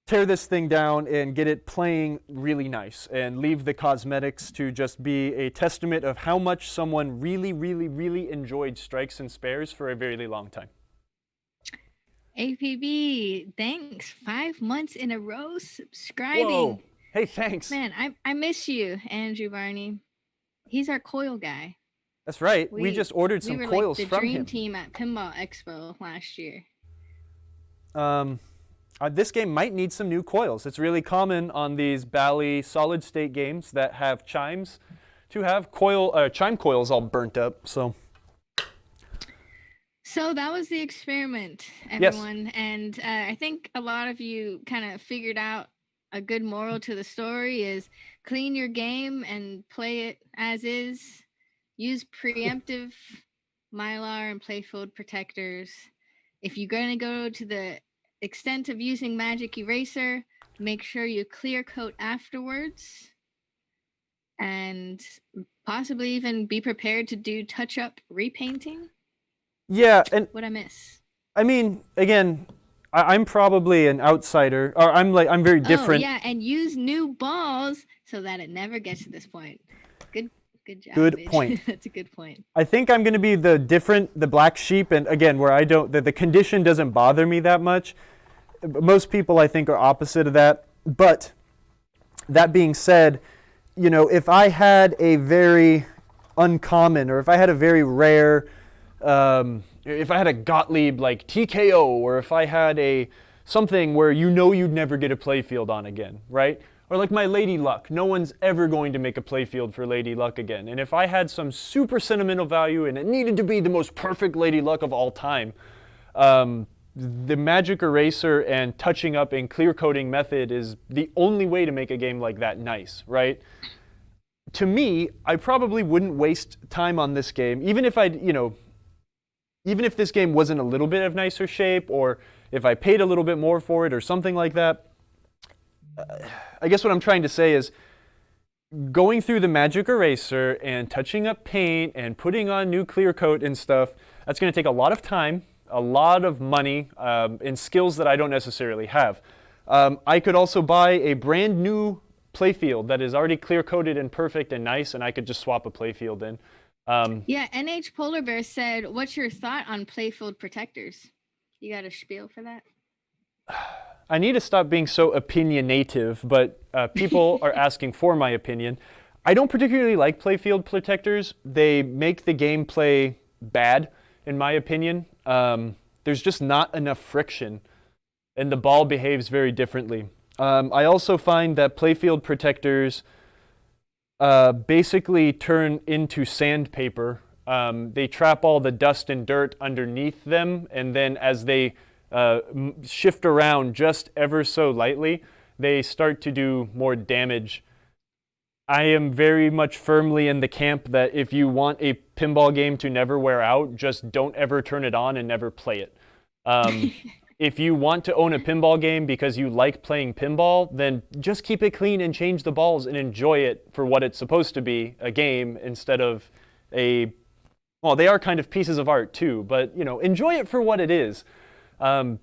Speaker 2: tear this thing down and get it playing really nice and leave the cosmetics to just be a testament of how much someone really, really, really enjoyed strikes and spares for a very long time.
Speaker 1: APB, thanks. 5 months in a row subscribing.
Speaker 2: Whoa. Hey, thanks.
Speaker 1: Man, I miss you, Andrew Barney. He's our coil guy.
Speaker 2: That's right. We just ordered some coils
Speaker 1: like
Speaker 2: from him.
Speaker 1: the dream team at Pinball Expo last year.
Speaker 2: This game might need some new coils. It's really common on these Bally solid state games that have chimes to have chime coils all burnt up. So
Speaker 1: that was the experiment, everyone. Yes. And I think a lot of you kind of figured out a good moral to the story is clean your game and play it as is. Use preemptive Mylar and playfield protectors. If you're going to go to the extent of using Magic Eraser, make sure you clear coat afterwards, and possibly even be prepared to do touch-up repainting.
Speaker 2: Yeah, and
Speaker 1: what I miss.
Speaker 2: I mean, again, I'm probably an outsider, or I'm very different.
Speaker 1: Oh, yeah, and use new balls so that it never gets to this point. Good job.
Speaker 2: Good
Speaker 1: Midge.
Speaker 2: point.
Speaker 1: That's a good point.
Speaker 2: I think I'm going to be the black sheep, and again, where the condition doesn't bother me that much. Most people, I think, are opposite of that. But that being said, if I had a very uncommon, or if I had a very rare, if I had a Gottlieb like TKO, or if I had something where you'd never get a playfield on again, right? Or like my Lady Luck. No one's ever going to make a playfield for Lady Luck again. And if I had some super sentimental value and it needed to be the most perfect Lady Luck of all time, the Magic Eraser and touching up and clear coating method is the only way to make a game like that nice, right? To me, I probably wouldn't waste time on this game, even if this game wasn't a little bit of nicer shape, or if I paid a little bit more for it or something like that. I guess what I'm trying to say is going through the Magic Eraser and touching up paint and putting on new clear coat and stuff, that's going to take a lot of time, a lot of money, and skills that I don't necessarily have. I could also buy a brand new playfield that is already clear-coated and perfect and nice, and I could just swap a playfield in.
Speaker 1: Yeah, NH Polar Bear said, what's your thought on playfield protectors? You got a spiel for that?
Speaker 2: I need to stop being so opinionative, but people are asking for my opinion. I don't particularly like playfield protectors. They make the gameplay bad, in my opinion. There's just not enough friction, and the ball behaves very differently. I also find that playfield protectors basically turn into sandpaper. They trap all the dust and dirt underneath them, and then as they shift around just ever so lightly, they start to do more damage. I am very much firmly in the camp that if you want a pinball game to never wear out, just don't ever turn it on and never play it. If you want to own a pinball game because you like playing pinball, then just keep it clean and change the balls and enjoy it for what it's supposed to be, a game, instead of well, they are kind of pieces of art too, but enjoy it for what it is. My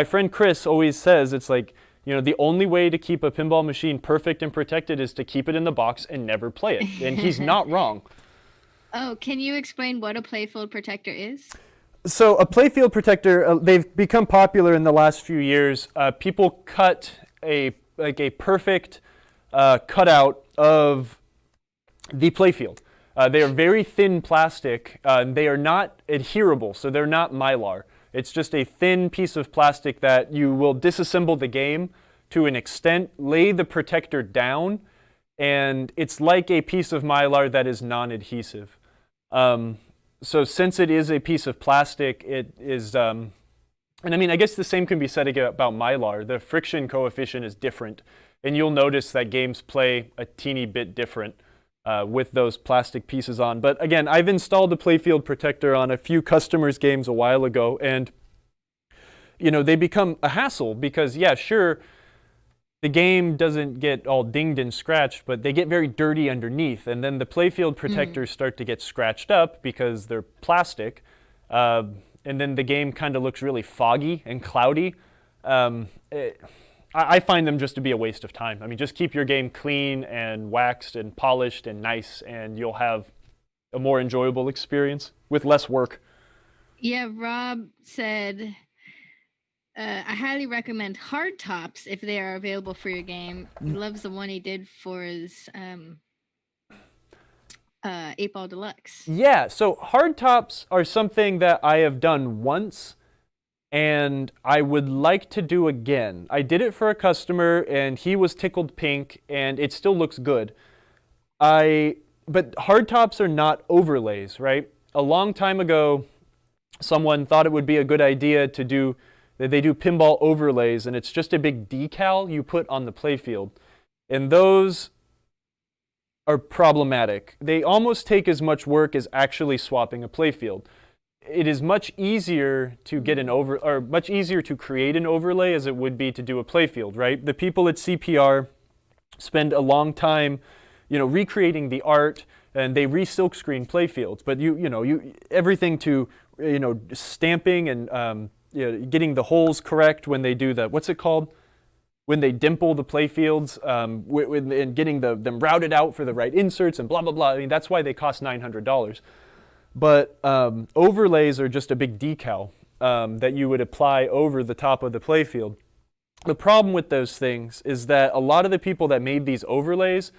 Speaker 2: friend Chris always says it's like, the only way to keep a pinball machine perfect and protected is to keep it in the box and never play it. And he's not wrong.
Speaker 1: Oh, can you explain what a playfield protector is?
Speaker 2: So a playfield protector, they've become popular in the last few years. People cut a perfect cutout of the playfield. They are very thin plastic. They are not adherable, so they're not Mylar. It's just a thin piece of plastic that you will disassemble the game to an extent, lay the protector down, and it's like a piece of Mylar that is non-adhesive. So since it is a piece of plastic, it is, and I mean, I guess the same can be said about Mylar. The friction coefficient is different, and you'll notice that games play a teeny bit different with those plastic pieces on. But again, I've installed a playfield protector on a few customers' games a while ago, and they become a hassle because, yeah, sure, the game doesn't get all dinged and scratched, but they get very dirty underneath, and then the playfield protectors start to get scratched up because they're plastic, and then the game kind of looks really foggy and cloudy. I find them just to be a waste of time. I mean, just keep your game clean and waxed and polished and nice, and you'll have a more enjoyable experience with less work.
Speaker 1: Yeah, Rob said, I highly recommend hard tops if they are available for your game. He loves the one he did for his 8-Ball Deluxe.
Speaker 2: Yeah, so hard tops are something that I have done once, and I would like to do again. I did it for a customer, and he was tickled pink, and it still looks good. But hard tops are not overlays, right? A long time ago, someone thought it would be a good idea to do, they do pinball overlays, and it's just a big decal you put on the playfield. And those are problematic. They almost take as much work as actually swapping a playfield. It is much easier to get much easier to create an overlay as it would be to do a playfield, right? The people at CPR spend a long time, recreating the art, and they re-silkscreen playfields. But everything to, stamping and getting the holes correct when they do the, what's it called? When they dimple the playfields, and getting them routed out for the right inserts and blah, blah, blah. I mean, that's why they cost $900. But overlays are just a big decal that you would apply over the top of the playfield. The problem with those things is that a lot of the people that made these overlays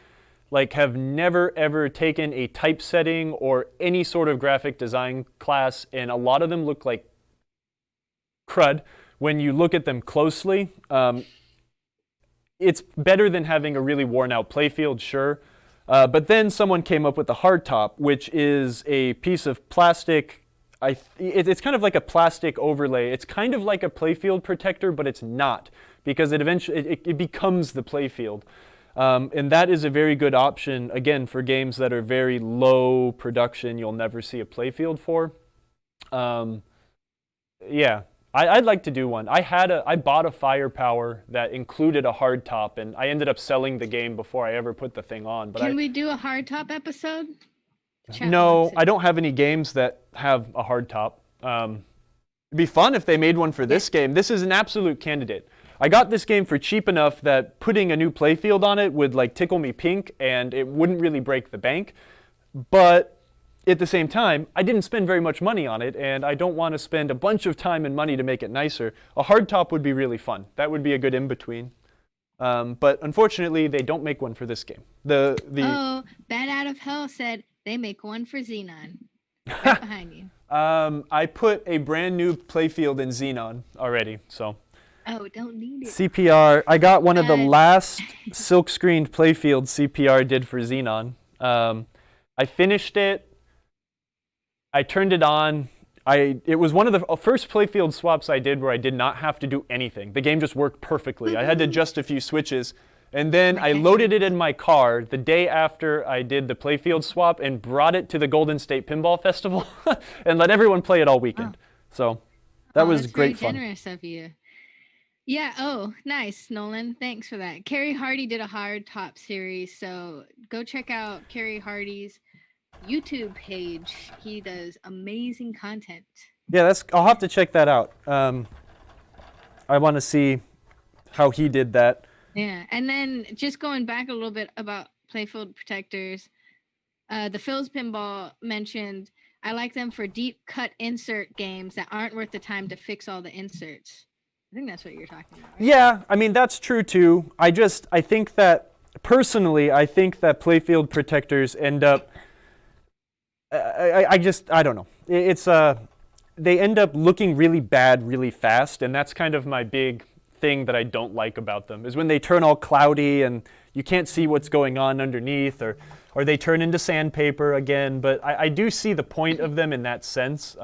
Speaker 2: have never ever taken a typesetting or any sort of graphic design class, and a lot of them look like crud when you look at them closely. It's better than having a really worn out playfield, sure. But then someone came up with the hard top, which is a piece of plastic. It's kind of like a plastic overlay. It's kind of like a playfield protector, but it's not, because it becomes the playfield. And that is a very good option, again, for games that are very low production, you'll never see a playfield for. Yeah, I'd like to do one. I bought a Firepower that included a hard top, and I ended up selling the game before I ever put the thing on. But
Speaker 1: Can we do a hard top episode?
Speaker 2: No, I don't have any games that have a hard top. It'd be fun if they made one for this game. This is an absolute candidate. I got this game for cheap enough that putting a new playfield on it would like tickle me pink, and it wouldn't really break the bank. But at the same time, I didn't spend very much money on it, and I don't want to spend a bunch of time and money to make it nicer. A hardtop would be really fun. That would be a good in-between. But unfortunately, they don't make one for this game.
Speaker 1: Oh, Bad Out of Hell said they make one for Xenon. Right behind you.
Speaker 2: I put a brand new playfield in Xenon already, so.
Speaker 1: Oh, don't need it.
Speaker 2: CPR, I got one of the last silk-screened playfields CPR did for Xenon. I finished it. I turned it on. It was one of the first playfield swaps I did where I did not have to do anything. The game just worked perfectly. I had to adjust a few switches. And then I loaded it in my car the day after I did the playfield swap and brought it to the Golden State Pinball Festival and let everyone play it all weekend. So that was great fun.
Speaker 1: Generous of you. Yeah. Oh, nice, Nolan. Thanks for that. Kerry Hardy did a hard top series, so go check out Kerry Hardy's YouTube page. He does amazing content.
Speaker 2: Yeah, I'll have to check that out. I want to see how he did that.
Speaker 1: Yeah, and then just going back a little bit about playfield protectors, the Phil's Pinball mentioned, I like them for deep cut insert games that aren't worth the time to fix all the inserts. I think that's what you're talking about. Right?
Speaker 2: Yeah, I mean, that's true too. I think that, personally, I think that playfield protectors end up, I don't know. They end up looking really bad really fast, and that's kind of my big thing that I don't like about them, is when they turn all cloudy and you can't see what's going on underneath, or they turn into sandpaper again. But I do see the point of them in that sense.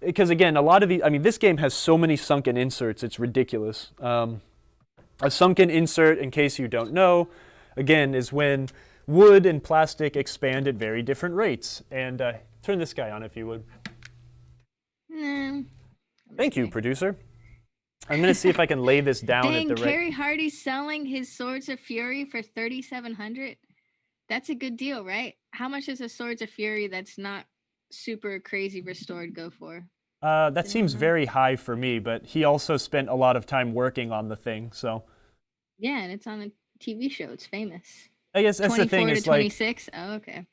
Speaker 2: Because again, a lot of this game has so many sunken inserts, it's ridiculous. A sunken insert, in case you don't know, again, is when wood and plastic expand at very different rates. And turn this guy on if you would. Thank you, producer. I'm going to see if I can lay this down at the right...
Speaker 1: Kerry Hardy's selling his Swords of Fury for $3,700. That's a good deal, right? How much does a Swords of Fury that's not super crazy restored go for?
Speaker 2: That seems very high for me, but he also spent a lot of time working on the thing, so...
Speaker 1: Yeah, and it's on a TV show. It's famous.
Speaker 2: I guess that's the thing.
Speaker 1: 24 to
Speaker 2: is
Speaker 1: 26? Oh, okay.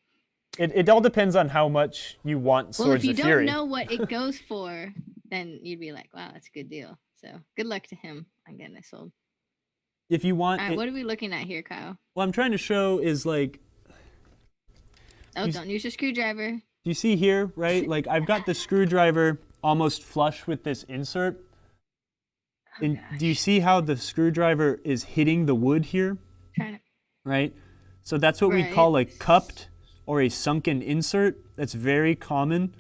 Speaker 2: It all depends on how much you want Swords of Fury.
Speaker 1: Well, if you don't know what it goes for, then you'd be like, wow, that's a good deal. So good luck to him on getting it sold.
Speaker 2: If you want...
Speaker 1: All right, what are we looking at here, Kyle?
Speaker 2: What I'm trying to show is like...
Speaker 1: Oh, don't use your screwdriver.
Speaker 2: Do you see here, right? Like I've got the screwdriver almost flush with this insert. And do you see how the screwdriver is hitting the wood here? Right? So that's what we call a cupped or a sunken insert. That's very common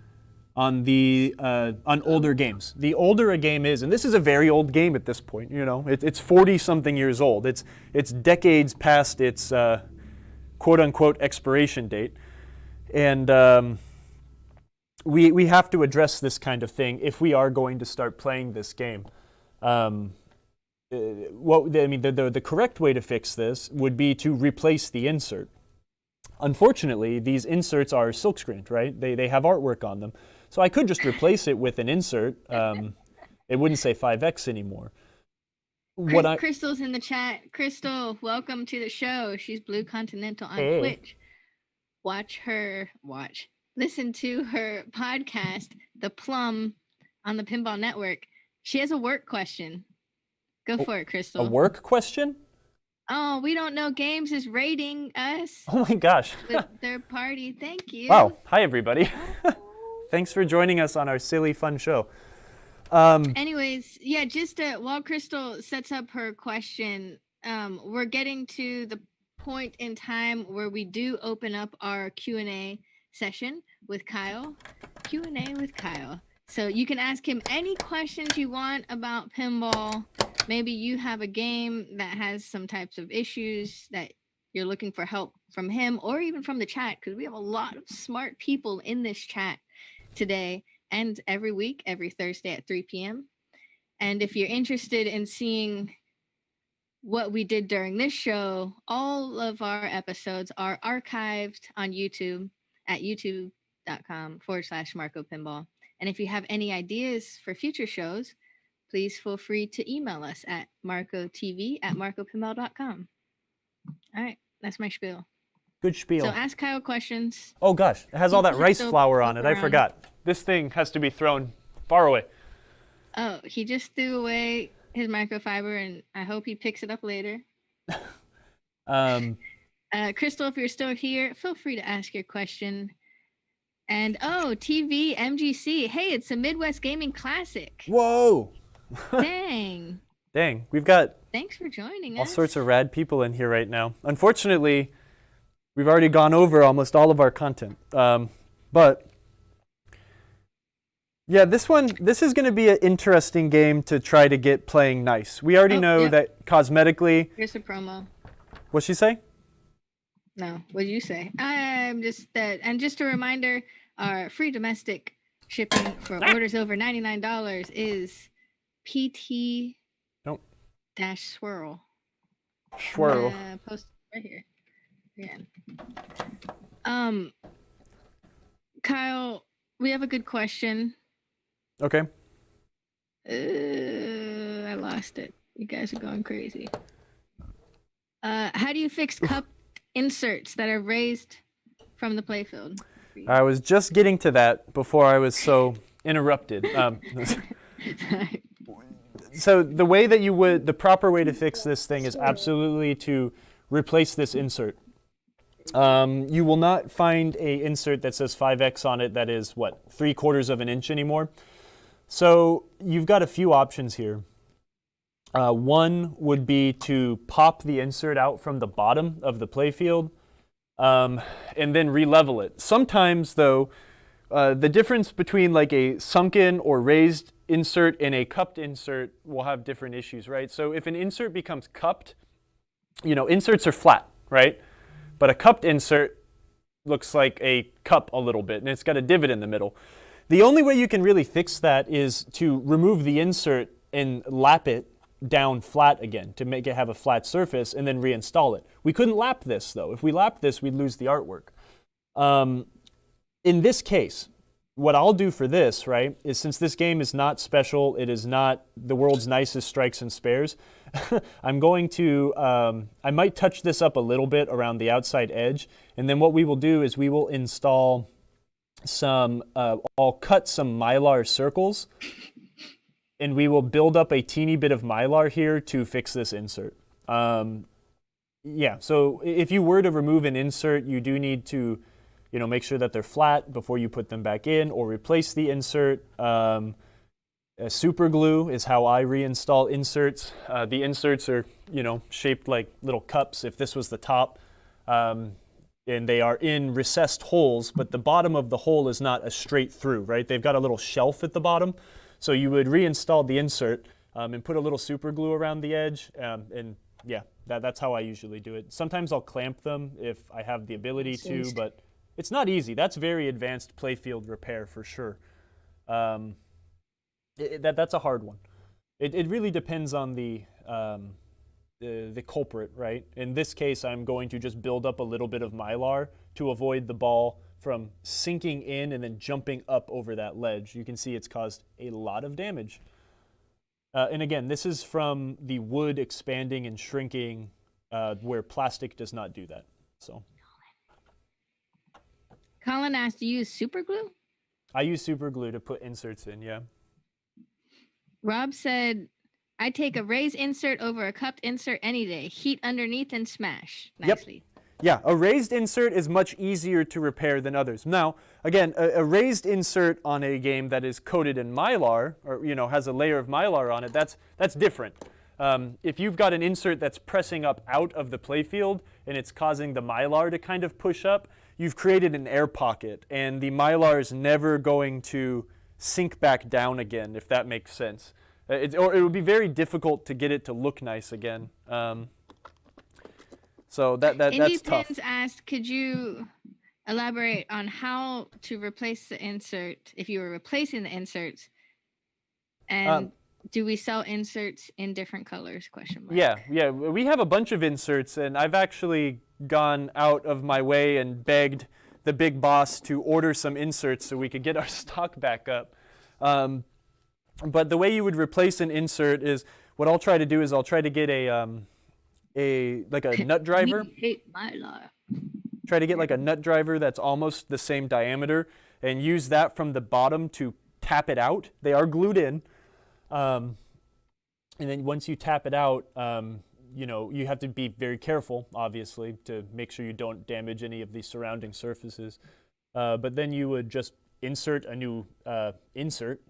Speaker 2: on on older games. The older a game is, and this is a very old game at this point, you know, it's 40-something years old. It's decades past its quote-unquote expiration date. And we have to address this kind of thing if we are going to start playing this game. The correct way to fix this would be to replace the insert. Unfortunately, these inserts are silkscreened, right? They have artwork on them. So I could just replace it with an insert. It wouldn't say 5X anymore.
Speaker 1: Crystal's in the chat. Crystal, welcome to the show. She's Blue Continental on Twitch. Listen to her podcast, The Plum, on the Pinball Network. She has a work question. Go for it, Crystal.
Speaker 2: A work question?
Speaker 1: Oh, We Don't Know Games is rating us.
Speaker 2: Oh my gosh.
Speaker 1: With their party. Thank you.
Speaker 2: Wow. Hi, everybody. Thanks for joining us on our silly, fun show.
Speaker 1: Anyways, yeah, just while Crystal sets up her question, we're getting to the point in time where we do open up our Q&A session with Kyle. Q&A with Kyle. So you can ask him any questions you want about pinball. Maybe you have a game that has some types of issues that you're looking for help from him or even from the chat, because we have a lot of smart people in this chat today and every week, every Thursday at 3 p.m. And if you're interested in seeing what we did during this show, all of our episodes are archived on YouTube at youtube.com/Marco Pinball. And if you have any ideas for future shows, please feel free to email us at marcotv@marcopinball.com. All right, that's my spiel.
Speaker 2: Good spiel.
Speaker 1: So ask Kyle questions.
Speaker 2: Oh gosh, it has all that rice
Speaker 1: Still
Speaker 2: flour on it. I
Speaker 1: around.
Speaker 2: forgot. This thing has to be thrown far away.
Speaker 1: Oh, he just threw away his microfiber, and I hope he picks it up later. Crystal, if you're still here, feel free to ask your question. And TV MGC, hey, it's a Midwest Gaming Classic.
Speaker 2: Whoa!
Speaker 1: Dang.
Speaker 2: Dang, we've got
Speaker 1: Thanks for joining
Speaker 2: all
Speaker 1: us.
Speaker 2: sorts of rad people in here right now. Unfortunately, we've already gone over almost all of our content. But yeah, this is going to be an interesting game to try to get playing nice. We already know that cosmetically.
Speaker 1: Here's a promo.
Speaker 2: What'd she say?
Speaker 1: No, what'd you say? I'm just that, and just a reminder, our free domestic shipping for orders over $99 is PT dash swirl.
Speaker 2: Swirl.
Speaker 1: Post right here. Again. Kyle, we have a good question.
Speaker 2: Okay.
Speaker 1: I lost it. You guys are going crazy. How do you fix cup inserts that are raised from the playfield?
Speaker 2: I was just getting to that before I was so interrupted. So the way that the proper way to fix this thing is absolutely to replace this insert. You will not find a insert that says 5x on it that is, 3/4 of an inch anymore. So you've got a few options here. One would be to pop the insert out from the bottom of the playfield and then re-level it. Sometimes, though, the difference between like a sunken or raised insert and a cupped insert will have different issues, right? So if an insert becomes cupped, inserts are flat, right? But a cupped insert looks like a cup a little bit, and it's got a divot in the middle. The only way you can really fix that is to remove the insert and lap it down flat again to make it have a flat surface and then reinstall it. We couldn't lap this, though. If we lapped this, we'd lose the artwork. In this case, what I'll do for this, right, is since this game is not special, it is not the world's nicest strikes and spares, I'm going to, I might touch this up a little bit around the outside edge, and then what we will do is we will install some, I'll cut some Mylar circles, and we will build up a teeny bit of Mylar here to fix this insert. Yeah, so if you were to remove an insert, you do need to make sure that they're flat before you put them back in or replace the insert. Super glue is how I reinstall inserts. The inserts are, shaped like little cups if this was the top. And they are in recessed holes, but the bottom of the hole is not a straight through, right? They've got a little shelf at the bottom. So you would reinstall the insert and put a little super glue around the edge. And yeah, that's how I usually do it. Sometimes I'll clamp them if I have the ability to, but it's not easy. That's very advanced playfield repair for sure. That's a hard one. It really depends on the culprit, right? In this case, I'm going to just build up a little bit of Mylar to avoid the ball from sinking in and then jumping up over that ledge. You can see it's caused a lot of damage. And again, this is from the wood expanding and shrinking where plastic does not do that. So.
Speaker 1: Colin asked, do you use super glue?
Speaker 2: I use super glue to put inserts in, yeah.
Speaker 1: Rob said, I take a raised insert over a cupped insert any day. Heat underneath and smash. Nicely.
Speaker 2: Yep. Yeah, a raised insert is much easier to repair than others. Now, again, a raised insert on a game that is coated in Mylar, or has a layer of Mylar on it, that's different. If you've got an insert that's pressing up out of the playfield and it's causing the Mylar to kind of push up, you've created an air pocket, and the Mylar is never going to sink back down again, if that makes sense. Or it would be very difficult to get it to look nice again. So that's tough.
Speaker 1: Pins asked, could you elaborate on how to replace the insert if you were replacing the inserts? And do we sell inserts in different colors? Question mark.
Speaker 2: Yeah, we have a bunch of inserts, and I've actually gone out of my way and begged the big boss to order some inserts so we could get our stock back up.
Speaker 3: But the way you would replace an insert is, what I'll try to do is I'll try to get a nut driver.
Speaker 1: Hate my life.
Speaker 3: Try to get like a nut driver that's almost the same diameter, and use that from the bottom to tap it out. They are glued in. And then once you tap it out, you know, you have to be very careful, obviously, to make sure you don't damage any of the surrounding surfaces. But then you would just insert a new insert.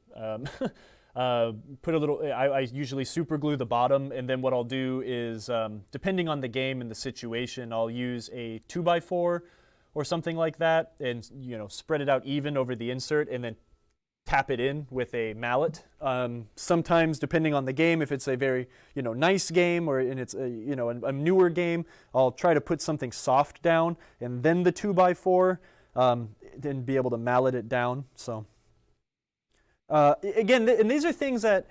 Speaker 3: Put a little, I usually super glue the bottom, and then what I'll do is, depending on the game and the situation, I'll use a 2x4 or something like that, and, you know, spread it out even over the insert, and then tap it in with a mallet. Sometimes, depending on the game, if it's a very, you know, nice game, or and it's a, you know, a newer game, I'll try to put something soft down, and then the 2x4, then be able to mallet it down. So. Again, and these are things that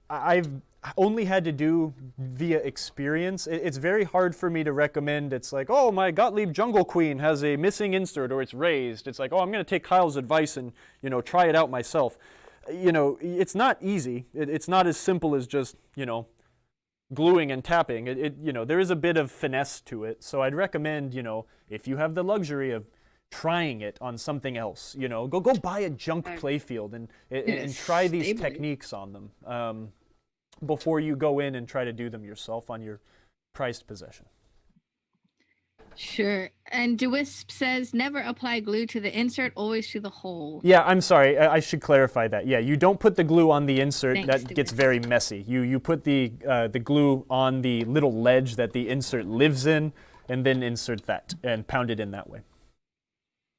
Speaker 3: I've only had to do via experience. It's very hard for me to recommend. It's like, oh, my Gottlieb Jungle Queen has a missing insert, or it's raised. It's like, oh, I'm going to take Kyle's advice and, you know, try it out myself. You know, it's not easy. It's not as simple as just, you know, gluing and tapping. You know, there is a bit of finesse to it. So I'd recommend, you know, if you have the luxury of trying it on something else, you know, go buy a junk playfield and try these techniques on them before you go in and try to do them yourself on your prized possession.
Speaker 1: Sure. And DeWisp says, never apply glue to the insert, always to the hole.
Speaker 3: Yeah, I'm sorry. I should clarify that. Yeah, you don't put the glue on the insert.
Speaker 1: Thanks,
Speaker 3: that gets very messy. You put the glue on the little ledge that the insert lives in, and then insert that and pound it in that way.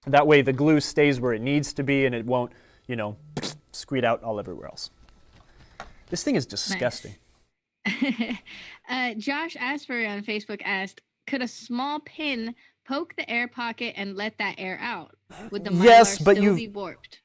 Speaker 3: That way the glue stays where it needs to be, and it won't, you know, squeak out all everywhere else. This thing is disgusting.
Speaker 1: Nice. Josh Asbury on Facebook asked, could a small pin poke the air pocket and let that air out? Would the Mylar still be warped?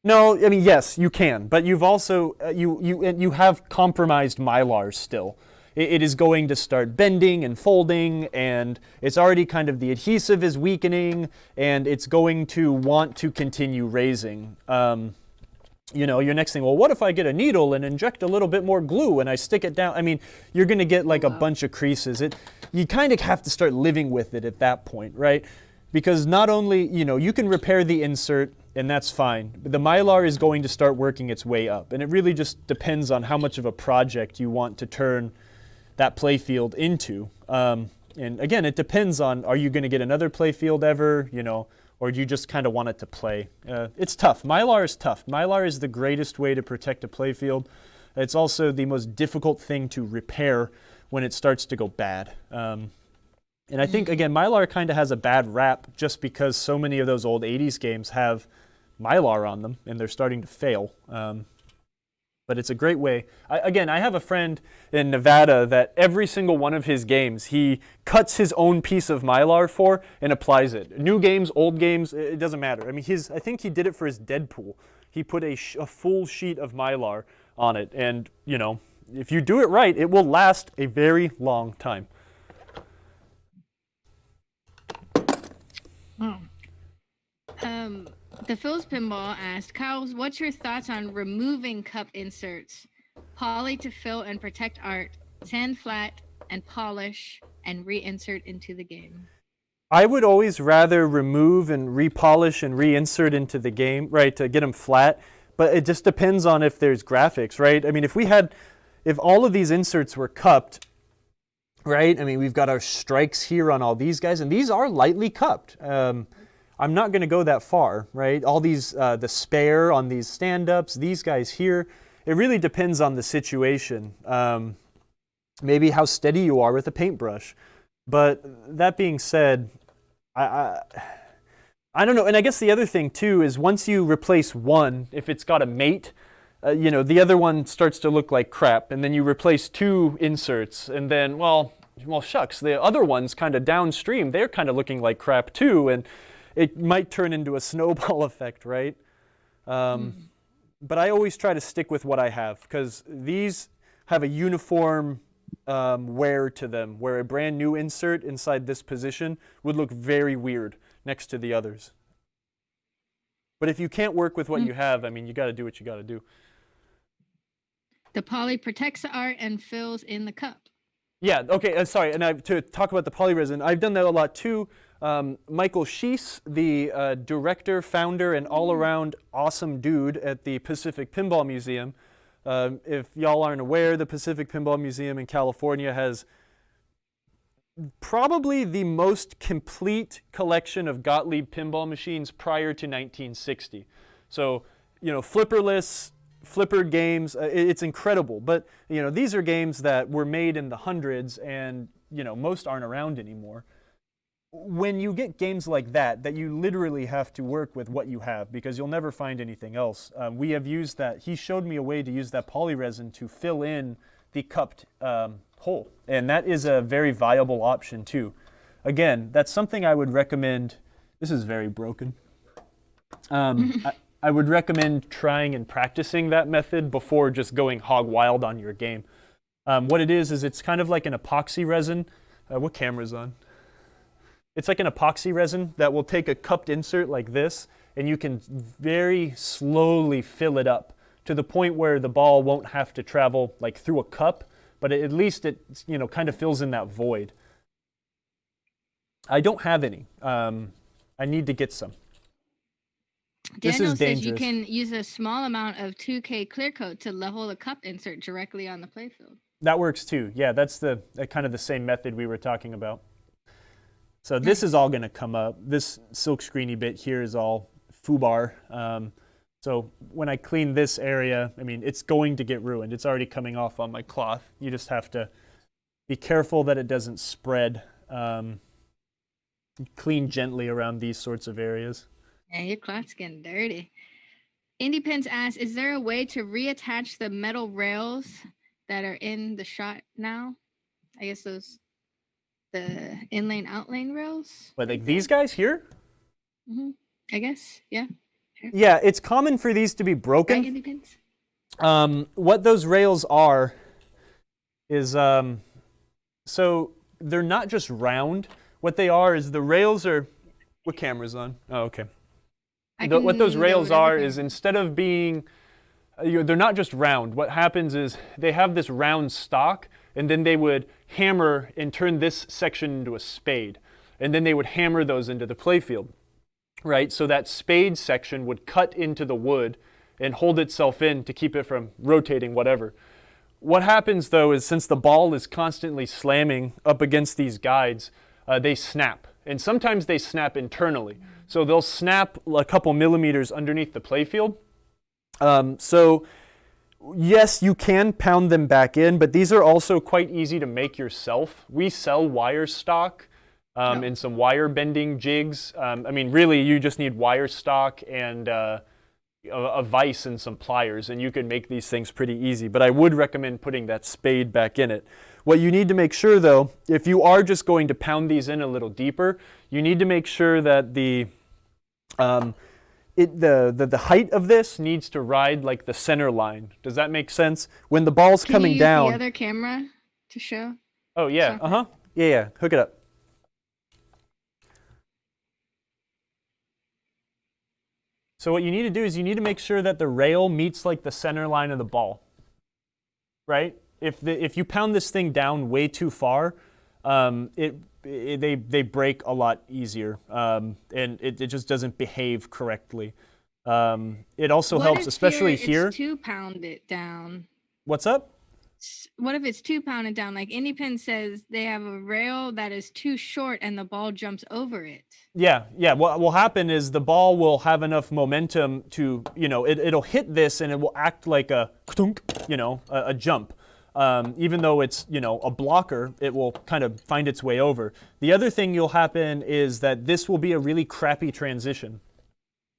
Speaker 3: No, I mean, yes, you can, but you've also, you have compromised Mylar still. It is going to start bending and folding, and it's already kind of, the adhesive is weakening, and it's going to want to continue raising. You know, your next thing, well, what if I get a needle and inject a little bit more glue and I stick it down? I mean, you're going to get like a bunch of creases. You kind of have to start living with it at that point, right? Because not only, you know, you can repair the insert, and that's fine, but the Mylar is going to start working its way up, and it really just depends on how much of a project you want to turn that playfield into. And again, it depends on, are you going to get another playfield ever, you know, or do you just kind of want it to play? It's tough. Mylar is tough. Mylar is the greatest way to protect a playfield. It's also the most difficult thing to repair when it starts to go bad. And I think, again, Mylar kind of has a bad rap just because so many of those old 80s games have Mylar on them, and they're starting to fail. But it's a great way. I have a friend in Nevada that every single one of his games, he cuts his own piece of Mylar for and applies it. New games, old games, it doesn't matter. I mean, I think he did it for his Deadpool. He put a full sheet of Mylar on it. And, you know, if you do it right, it will last a very long time.
Speaker 1: The Phil's Pinball asked, Kyle, what's your thoughts on removing cup inserts? Poly to fill and protect art, sand flat and polish, and reinsert into the game.
Speaker 3: I would always rather remove and repolish and reinsert into the game, right, to get them flat. But it just depends on if there's graphics, right? I mean, if all of these inserts were cupped, right? I mean, we've got our strikes here on all these guys, and these are lightly cupped. I'm not going to go that far, right? All these, the spare on these stand-ups, these guys here, it really depends on the situation. Maybe how steady you are with a paintbrush. But that being said, I don't know. And I guess the other thing too is once you replace one, if it's got a mate, you know, the other one starts to look like crap. And then you replace two inserts, and then, well shucks, the other one's kind of downstream. They're kind of looking like crap too. And it might turn into a snowball effect, right? But I always try to stick with what I have, because these have a uniform wear to them, where a brand new insert inside this position would look very weird next to the others. But if you can't work with what you have, I mean, you got to do what you got to do.
Speaker 1: The poly protects the art and fills in the cup.
Speaker 4: Yeah, okay, sorry, and to talk about the polyresin, I've done that a lot too. Michael Schiess, the director, founder, and all-around awesome dude at the Pacific Pinball Museum. If y'all aren't aware, the Pacific Pinball Museum in California has probably the most complete collection of Gottlieb pinball machines prior to 1960. So, flipperless, flipper games, it's incredible. But, these are games that were made in the hundreds and, most aren't around anymore. When you get games like that you literally have to work with what you have because you'll never find anything else. We have used that. He showed me a way to use that polyresin to fill in the cupped hole, and that is a very viable option too. Again, that's something I would recommend. This is very broken. I would recommend trying and practicing that method before just going hog wild on your game. What it is it's kind of like an epoxy resin. What camera's on? It's like an epoxy resin that will take a cupped insert like this, and you can very slowly fill it up to the point where the ball won't have to travel like through a cup, but at least it kind of fills in that void. I don't have any. I need to get some.
Speaker 1: Daniel says you can use a small amount of 2K clear coat to level the cup insert directly on the playfield.
Speaker 4: That works too. Yeah, that's kind of the same method we were talking about. So this is all going to come up. This silk screeny bit here is all foobar. So when I clean this area, it's going to get ruined. It's already coming off on my cloth. You just have to be careful that it doesn't spread. Clean gently around these sorts of areas.
Speaker 1: Yeah, your cloth's getting dirty. Indie Pins asks, is there a way to reattach the metal rails that are in the shot now? I guess the inlane outlane rails.
Speaker 4: What, like these guys here?
Speaker 1: Mm-hmm. I guess, yeah. Sure.
Speaker 4: Yeah, it's common for these to be broken.
Speaker 1: Indie Pins?
Speaker 4: What those rails are is, so they're not just round. What they are is the rails are, what camera's on? Oh, okay. What those rails are is instead of being, they're not just round. What happens is they have this round stock, and then they would hammer and turn this section into a spade. And then they would hammer those into the playfield, right? So that spade section would cut into the wood and hold itself in to keep it from rotating, whatever. What happens, though, is since the ball is constantly slamming up against these guides, they snap. And sometimes they snap internally. So they'll snap a couple millimeters underneath the playfield. So yes, you can pound them back in, but these are also quite easy to make yourself. We sell wire stock and some wire bending jigs. Really, you just need wire stock and a vise and some pliers, and you can make these things pretty easy. But I would recommend putting that spade back in it. What you need to make sure, though, if you are just going to pound these in a little deeper, you need to make sure that the height of this needs to ride like the center line. Does that make sense? When the ball's coming down.
Speaker 1: Can you use the other camera to show?
Speaker 4: Oh yeah. Yeah. Hook it up. So what you need to do is you need to make sure that the rail meets like the center line of the ball. Right? If you pound this thing down way too far, they break a lot easier, and it just doesn't behave correctly. It also helps, especially here.
Speaker 1: It's to pound it down.
Speaker 4: What's up?
Speaker 1: What if it's too pounded down? Like IndiePen says, they have a rail that is too short and the ball jumps over it.
Speaker 4: Yeah. What will happen is the ball will have enough momentum to, it'll hit this and it will act like a jump. Even though it's, a blocker, it will kind of find its way over. The other thing you'll happen is that this will be a really crappy transition.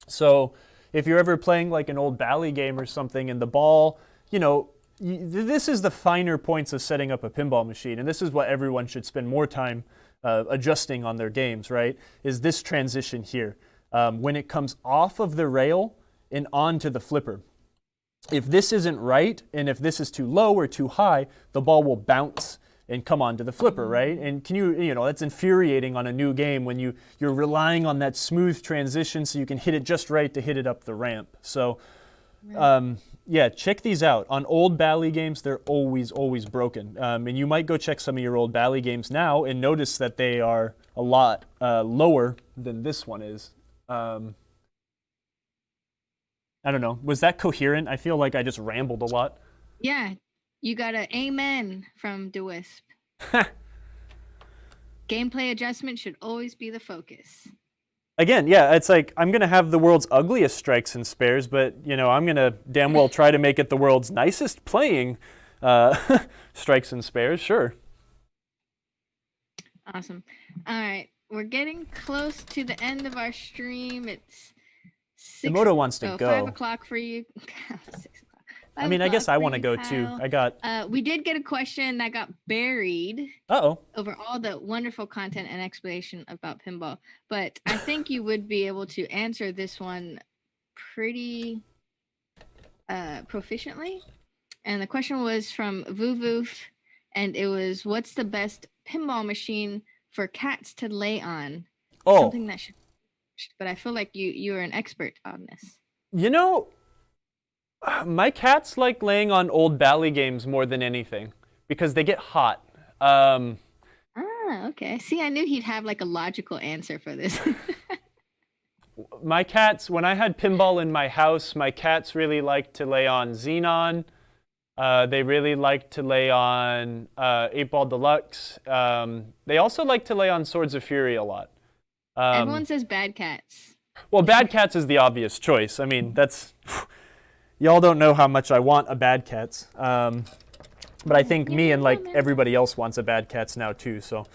Speaker 4: So if you're ever playing like an old Bally game or something and the ball, this is the finer points of setting up a pinball machine, and this is what everyone should spend more time adjusting on their games, right? Is this transition here. When it comes off of the rail and onto the flipper. If this isn't right, and if this is too low or too high, the ball will bounce and come onto the flipper, right? And that's infuriating on a new game when you're relying on that smooth transition so you can hit it just right to hit it up the ramp. So Yeah, check these out. On old Bally games, they're always broken. And you might go check some of your old Bally games now and notice that they are a lot lower than this one is. I don't know. Was that coherent? I feel like I just rambled a lot.
Speaker 1: Yeah, you got an amen from DeWisp. Gameplay adjustment should always be the focus.
Speaker 4: Again, yeah, it's like I'm going to have the world's ugliest strikes and spares, but, I'm going to damn well try to make it the world's nicest playing strikes and spares, sure.
Speaker 1: Awesome. All right, we're getting close to the end of our stream. It's
Speaker 4: 6. wants to go.
Speaker 1: 5 o'clock for you. 6 o'clock.
Speaker 4: I mean, I guess I want to go too. I got.
Speaker 1: We did get a question that got buried.
Speaker 4: Uh-oh.
Speaker 1: Over all the wonderful content and explanation about pinball, but I think you would be able to answer this one pretty proficiently. And the question was from Vuvoof, and it was, "What's the best pinball machine for cats to lay on?"
Speaker 4: Oh.
Speaker 1: Something that should. But I feel like you are an expert on this.
Speaker 4: My cats like laying on old Bally games more than anything because they get hot.
Speaker 1: Okay. See, I knew he'd have like a logical answer for this.
Speaker 4: My cats, when I had pinball in my house, my cats really liked to lay on Xenon. They really liked to lay on 8-Ball Deluxe. They also like to lay on Swords of Fury a lot.
Speaker 1: Everyone says Bad Cats.
Speaker 4: Well, Bad Cats is the obvious choice. I mean, that's... Y'all don't know how much I want a Bad Cats. But I think me and like everybody else wants a Bad Cats now too, so...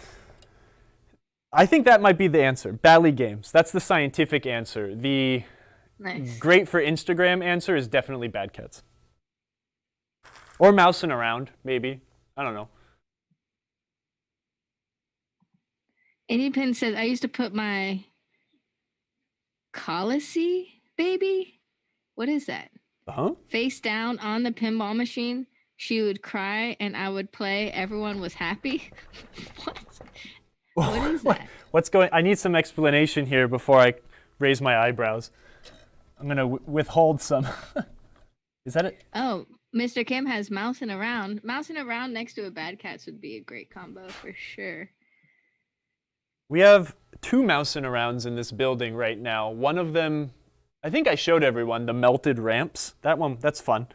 Speaker 4: I think that might be the answer. Bally games. That's the scientific answer. The great for Instagram answer is definitely Bad Cats. Or mousing around, maybe. I don't know.
Speaker 1: Anypin says, "I used to put my Colossi baby." What is that? Face down on the pinball machine. She would cry and I would play. Everyone was happy. What is that?
Speaker 4: What's going? I need some explanation here before I raise my eyebrows. I'm gonna withhold some. Is that it?
Speaker 1: Oh, Mr. Kim has mousing around. Mousing around next to a Bad Cats would be a great combo for sure.
Speaker 4: We have 2 mousing arounds in this building right now. One of them, I think I showed everyone, the melted ramps. That one, that's fun.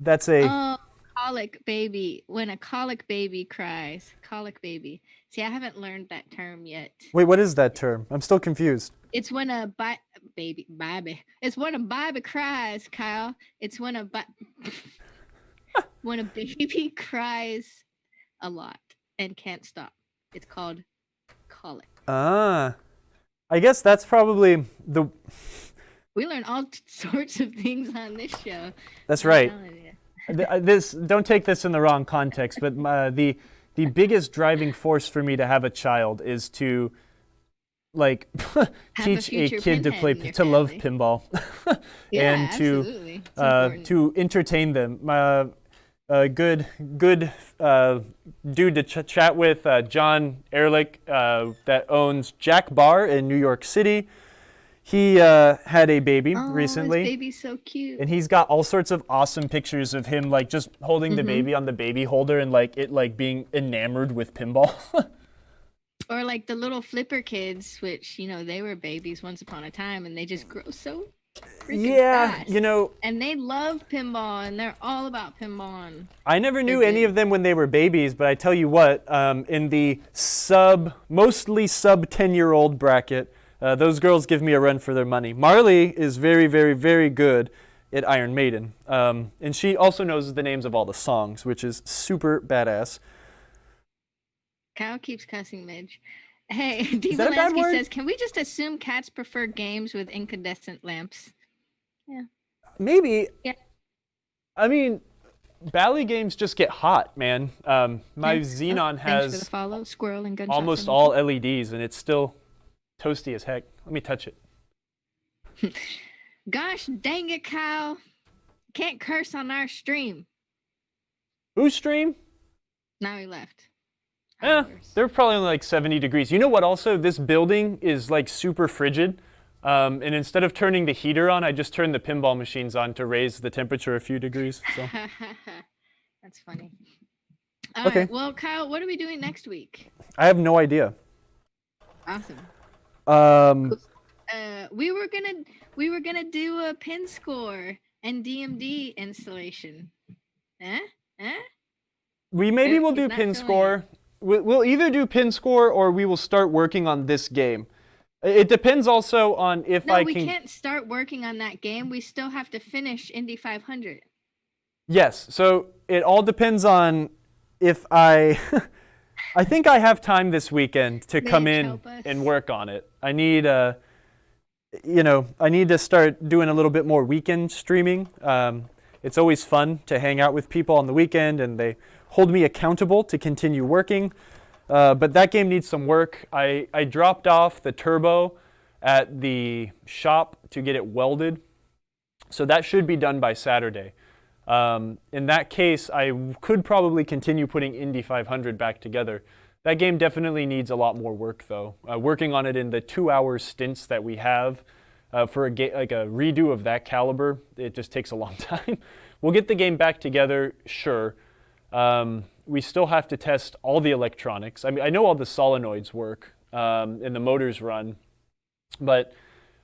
Speaker 4: That's a...
Speaker 1: Oh, colic baby. When a colic baby cries. Colic baby. See, I haven't learned that term yet.
Speaker 4: Wait, what is that term? I'm still confused.
Speaker 1: It's when a baby. It's when a baby cries, Kyle. It's when a when a baby cries a lot and can't stop. It's called colic.
Speaker 4: I guess that's probably the...
Speaker 1: We learn all sorts of things on this show.
Speaker 4: That's right. Don't take this in the wrong context, but the biggest driving force for me to have a child is to like teach a kid to love pinball and to entertain them. A good dude to chat with, John Ehrlich, that owns Jack Bar in New York City. He had a baby recently.
Speaker 1: His baby's so cute.
Speaker 4: And he's got all sorts of awesome pictures of him like just holding the baby on the baby holder and like it like being enamored with pinball.
Speaker 1: Or like the little flipper kids, which, they were babies once upon a time and they just grow so freaking fast.
Speaker 4: And
Speaker 1: they love pinball and they're all about pinball.
Speaker 4: I never knew any of them when they were babies, but I tell you what, in the mostly sub 10-year-old bracket, those girls give me a run for their money. Marley is very, very, very good at Iron Maiden. And she also knows the names of all the songs, which is super badass.
Speaker 1: Kyle keeps cussing Midge. Hey, D. Valansky says, "Can we just assume cats prefer games with incandescent lamps?" Yeah.
Speaker 4: Maybe.
Speaker 1: Yeah.
Speaker 4: I mean, Bally games just get hot, man. My Xenon has
Speaker 1: for the follow. Squirrel and gunshot
Speaker 4: almost all LEDs, and it's still toasty as heck. Let me touch it.
Speaker 1: Gosh dang it, Kyle. Can't curse on our stream.
Speaker 4: Whose stream?
Speaker 1: Now he left.
Speaker 4: Yeah, they're probably only like 70 degrees. You know what also? This building is like super frigid.
Speaker 2: And instead of turning the heater on, I just turned the pinball machines on to raise the temperature a few degrees. So.
Speaker 1: That's funny. All
Speaker 4: Okay.
Speaker 1: right. Well, Kyle, what are we doing next week?
Speaker 4: I have no idea.
Speaker 1: Awesome.
Speaker 4: Um,
Speaker 1: We were gonna do a pin score and DMD installation.
Speaker 4: maybe we'll
Speaker 1: He's
Speaker 4: do
Speaker 1: not
Speaker 4: pin
Speaker 1: feeling
Speaker 4: score. We'll either do pin score or we will start working on this game. It depends also on if
Speaker 1: No,
Speaker 4: I
Speaker 1: we
Speaker 4: can.
Speaker 1: can't start working on that game. We still have to finish Indy 500.
Speaker 4: Yes. So it all depends on if I. I think I have time this weekend to come
Speaker 1: Mitch,
Speaker 4: in
Speaker 1: help us.
Speaker 4: and work on it. I need I need to start doing a little bit more weekend streaming. It's always fun to hang out with people on the weekend, and they hold me accountable to continue working. But that game needs some work. I dropped off the turbo at the shop to get it welded, so that should be done by Saturday. In that case, I could probably continue putting Indy 500 back together. That game definitely needs a lot more work, though. Working on it in the 2-hour stints that we have for like a redo of that caliber, it just takes a long time. We'll get the game back together, sure. We still have to test all the electronics. I mean, I know all the solenoids work and the motors run, but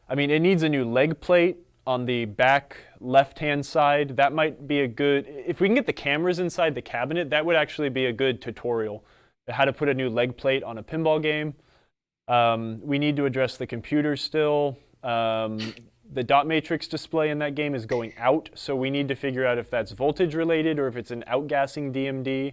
Speaker 4: I mean, it needs a new leg plate on the back left-hand side. That might be a good, if we can get the cameras inside the cabinet, that would actually be a good tutorial. How to put a new leg plate on a pinball game. We need to address the computer still. The dot matrix display in that game is going out, so we need to figure out if that's voltage related or if it's an outgassing DMD.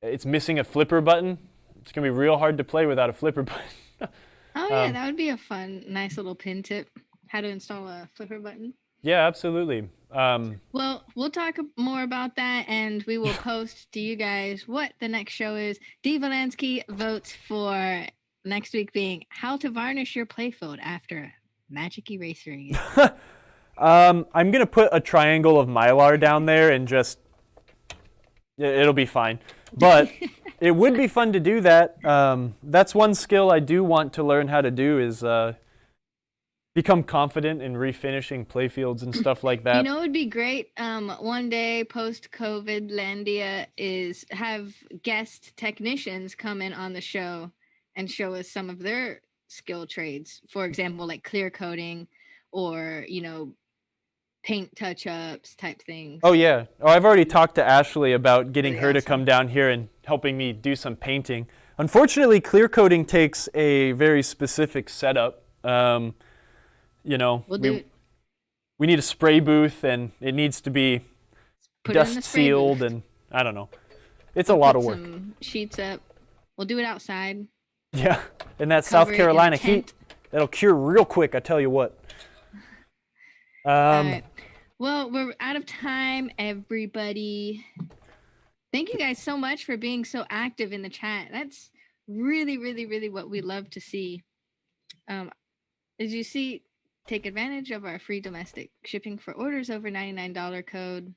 Speaker 4: It's missing a flipper button. It's gonna be real hard to play without a flipper button.
Speaker 1: Oh yeah, that would be a fun, nice little pin tip. How to install a flipper button.
Speaker 2: Yeah, absolutely.
Speaker 1: Well, we'll talk more about that, and we will post to you guys what the next show is. D. Valansky votes for next week being how to varnish your playfield after magic erasering.
Speaker 4: I'm going to put a triangle of Mylar down there and just, it'll be fine. But it would be fun to do that. That's one skill I do want to learn how to do is become confident in refinishing playfields and stuff like that.
Speaker 1: You know, it would be great one day post-COVID Landia is have guest technicians come in on the show and show us some of their skill trades. For example, like clear coating or, paint touch-ups type things.
Speaker 4: Oh, yeah. Oh, I've already talked to Ashley about getting
Speaker 1: Really
Speaker 4: her to
Speaker 1: awesome.
Speaker 4: come down here and helping me do some painting. Unfortunately, clear coating takes a very specific setup.
Speaker 1: We'll do it.
Speaker 4: We need a spray booth, and it needs to be
Speaker 1: Put it in the
Speaker 4: dust
Speaker 1: spray
Speaker 4: sealed,
Speaker 1: booth.
Speaker 4: and I don't know. It's a lot
Speaker 1: Put
Speaker 4: of work.
Speaker 1: some sheets up. We'll do it outside.
Speaker 4: Yeah, in that South
Speaker 1: Cover it in a
Speaker 4: Carolina
Speaker 1: tent.
Speaker 4: heat, that'll cure real quick, I tell you what.
Speaker 1: All right. Well, we're out of time, everybody. Thank you guys so much for being so active in the chat. That's really, really, really what we love to see. As you see, take advantage of our free domestic shipping for orders over $99 code.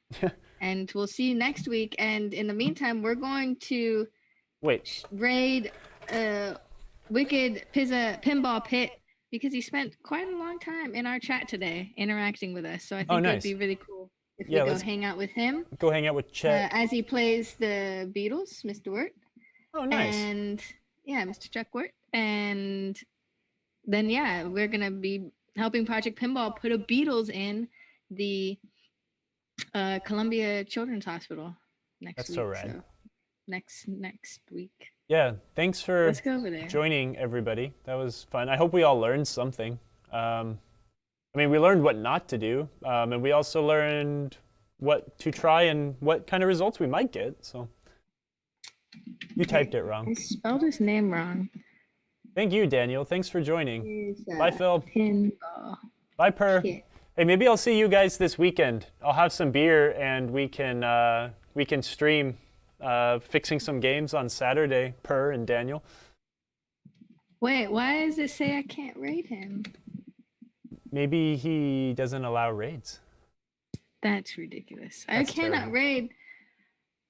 Speaker 1: And we'll see you next week. And in the meantime, we're going to raid Wicked Pizza Pinball Pit because he spent quite a long time in our chat today interacting with us. So I think it'd be really cool if we go hang out with him.
Speaker 2: Go hang out with Chet.
Speaker 1: As he plays the Beatles, Mr. Wirt.
Speaker 2: Oh, nice.
Speaker 1: And yeah, Mr. Chuck Wirt. And then, we're going to be helping Project Pinball put a Beatles in the Columbia Children's Hospital next
Speaker 2: That's
Speaker 1: week.
Speaker 2: so rad.
Speaker 1: So next week.
Speaker 2: Yeah, thanks for
Speaker 1: Let's go over there.
Speaker 2: joining, everybody. That was fun. I hope we all learned something. We learned what not to do, and we also learned what to try and what kind of results we might get. So you typed it wrong.
Speaker 1: I spelled his name wrong.
Speaker 2: Thank you, Daniel. Thanks for joining.
Speaker 1: Here's,
Speaker 2: Bye, Phil.
Speaker 1: Pinball.
Speaker 2: Bye, Per.
Speaker 1: Kit.
Speaker 2: Hey, maybe I'll see you guys this weekend. I'll have some beer and we can stream fixing some games on Saturday, Per and Daniel.
Speaker 1: Wait, why does it say I can't raid him?
Speaker 2: Maybe he doesn't allow raids.
Speaker 1: That's ridiculous.
Speaker 2: That's
Speaker 1: I cannot
Speaker 2: terrible.
Speaker 1: raid.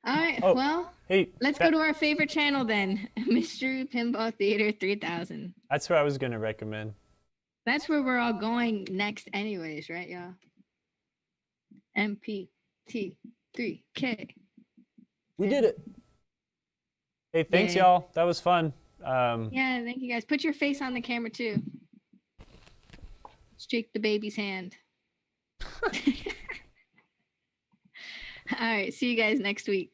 Speaker 1: All right.
Speaker 2: Oh,
Speaker 1: Well,
Speaker 2: Hey,
Speaker 1: let's go to our favorite channel then. Mystery Pinball Theater 3000.
Speaker 2: That's what I was going to recommend.
Speaker 1: That's where we're all going next anyways, right, y'all? MP3K.
Speaker 2: We did it. Hey, thanks,
Speaker 1: Yay.
Speaker 2: y'all. That was fun.
Speaker 1: Yeah, thank you guys. Put your face on the camera too. Shake the baby's hand. All right, see you guys next week.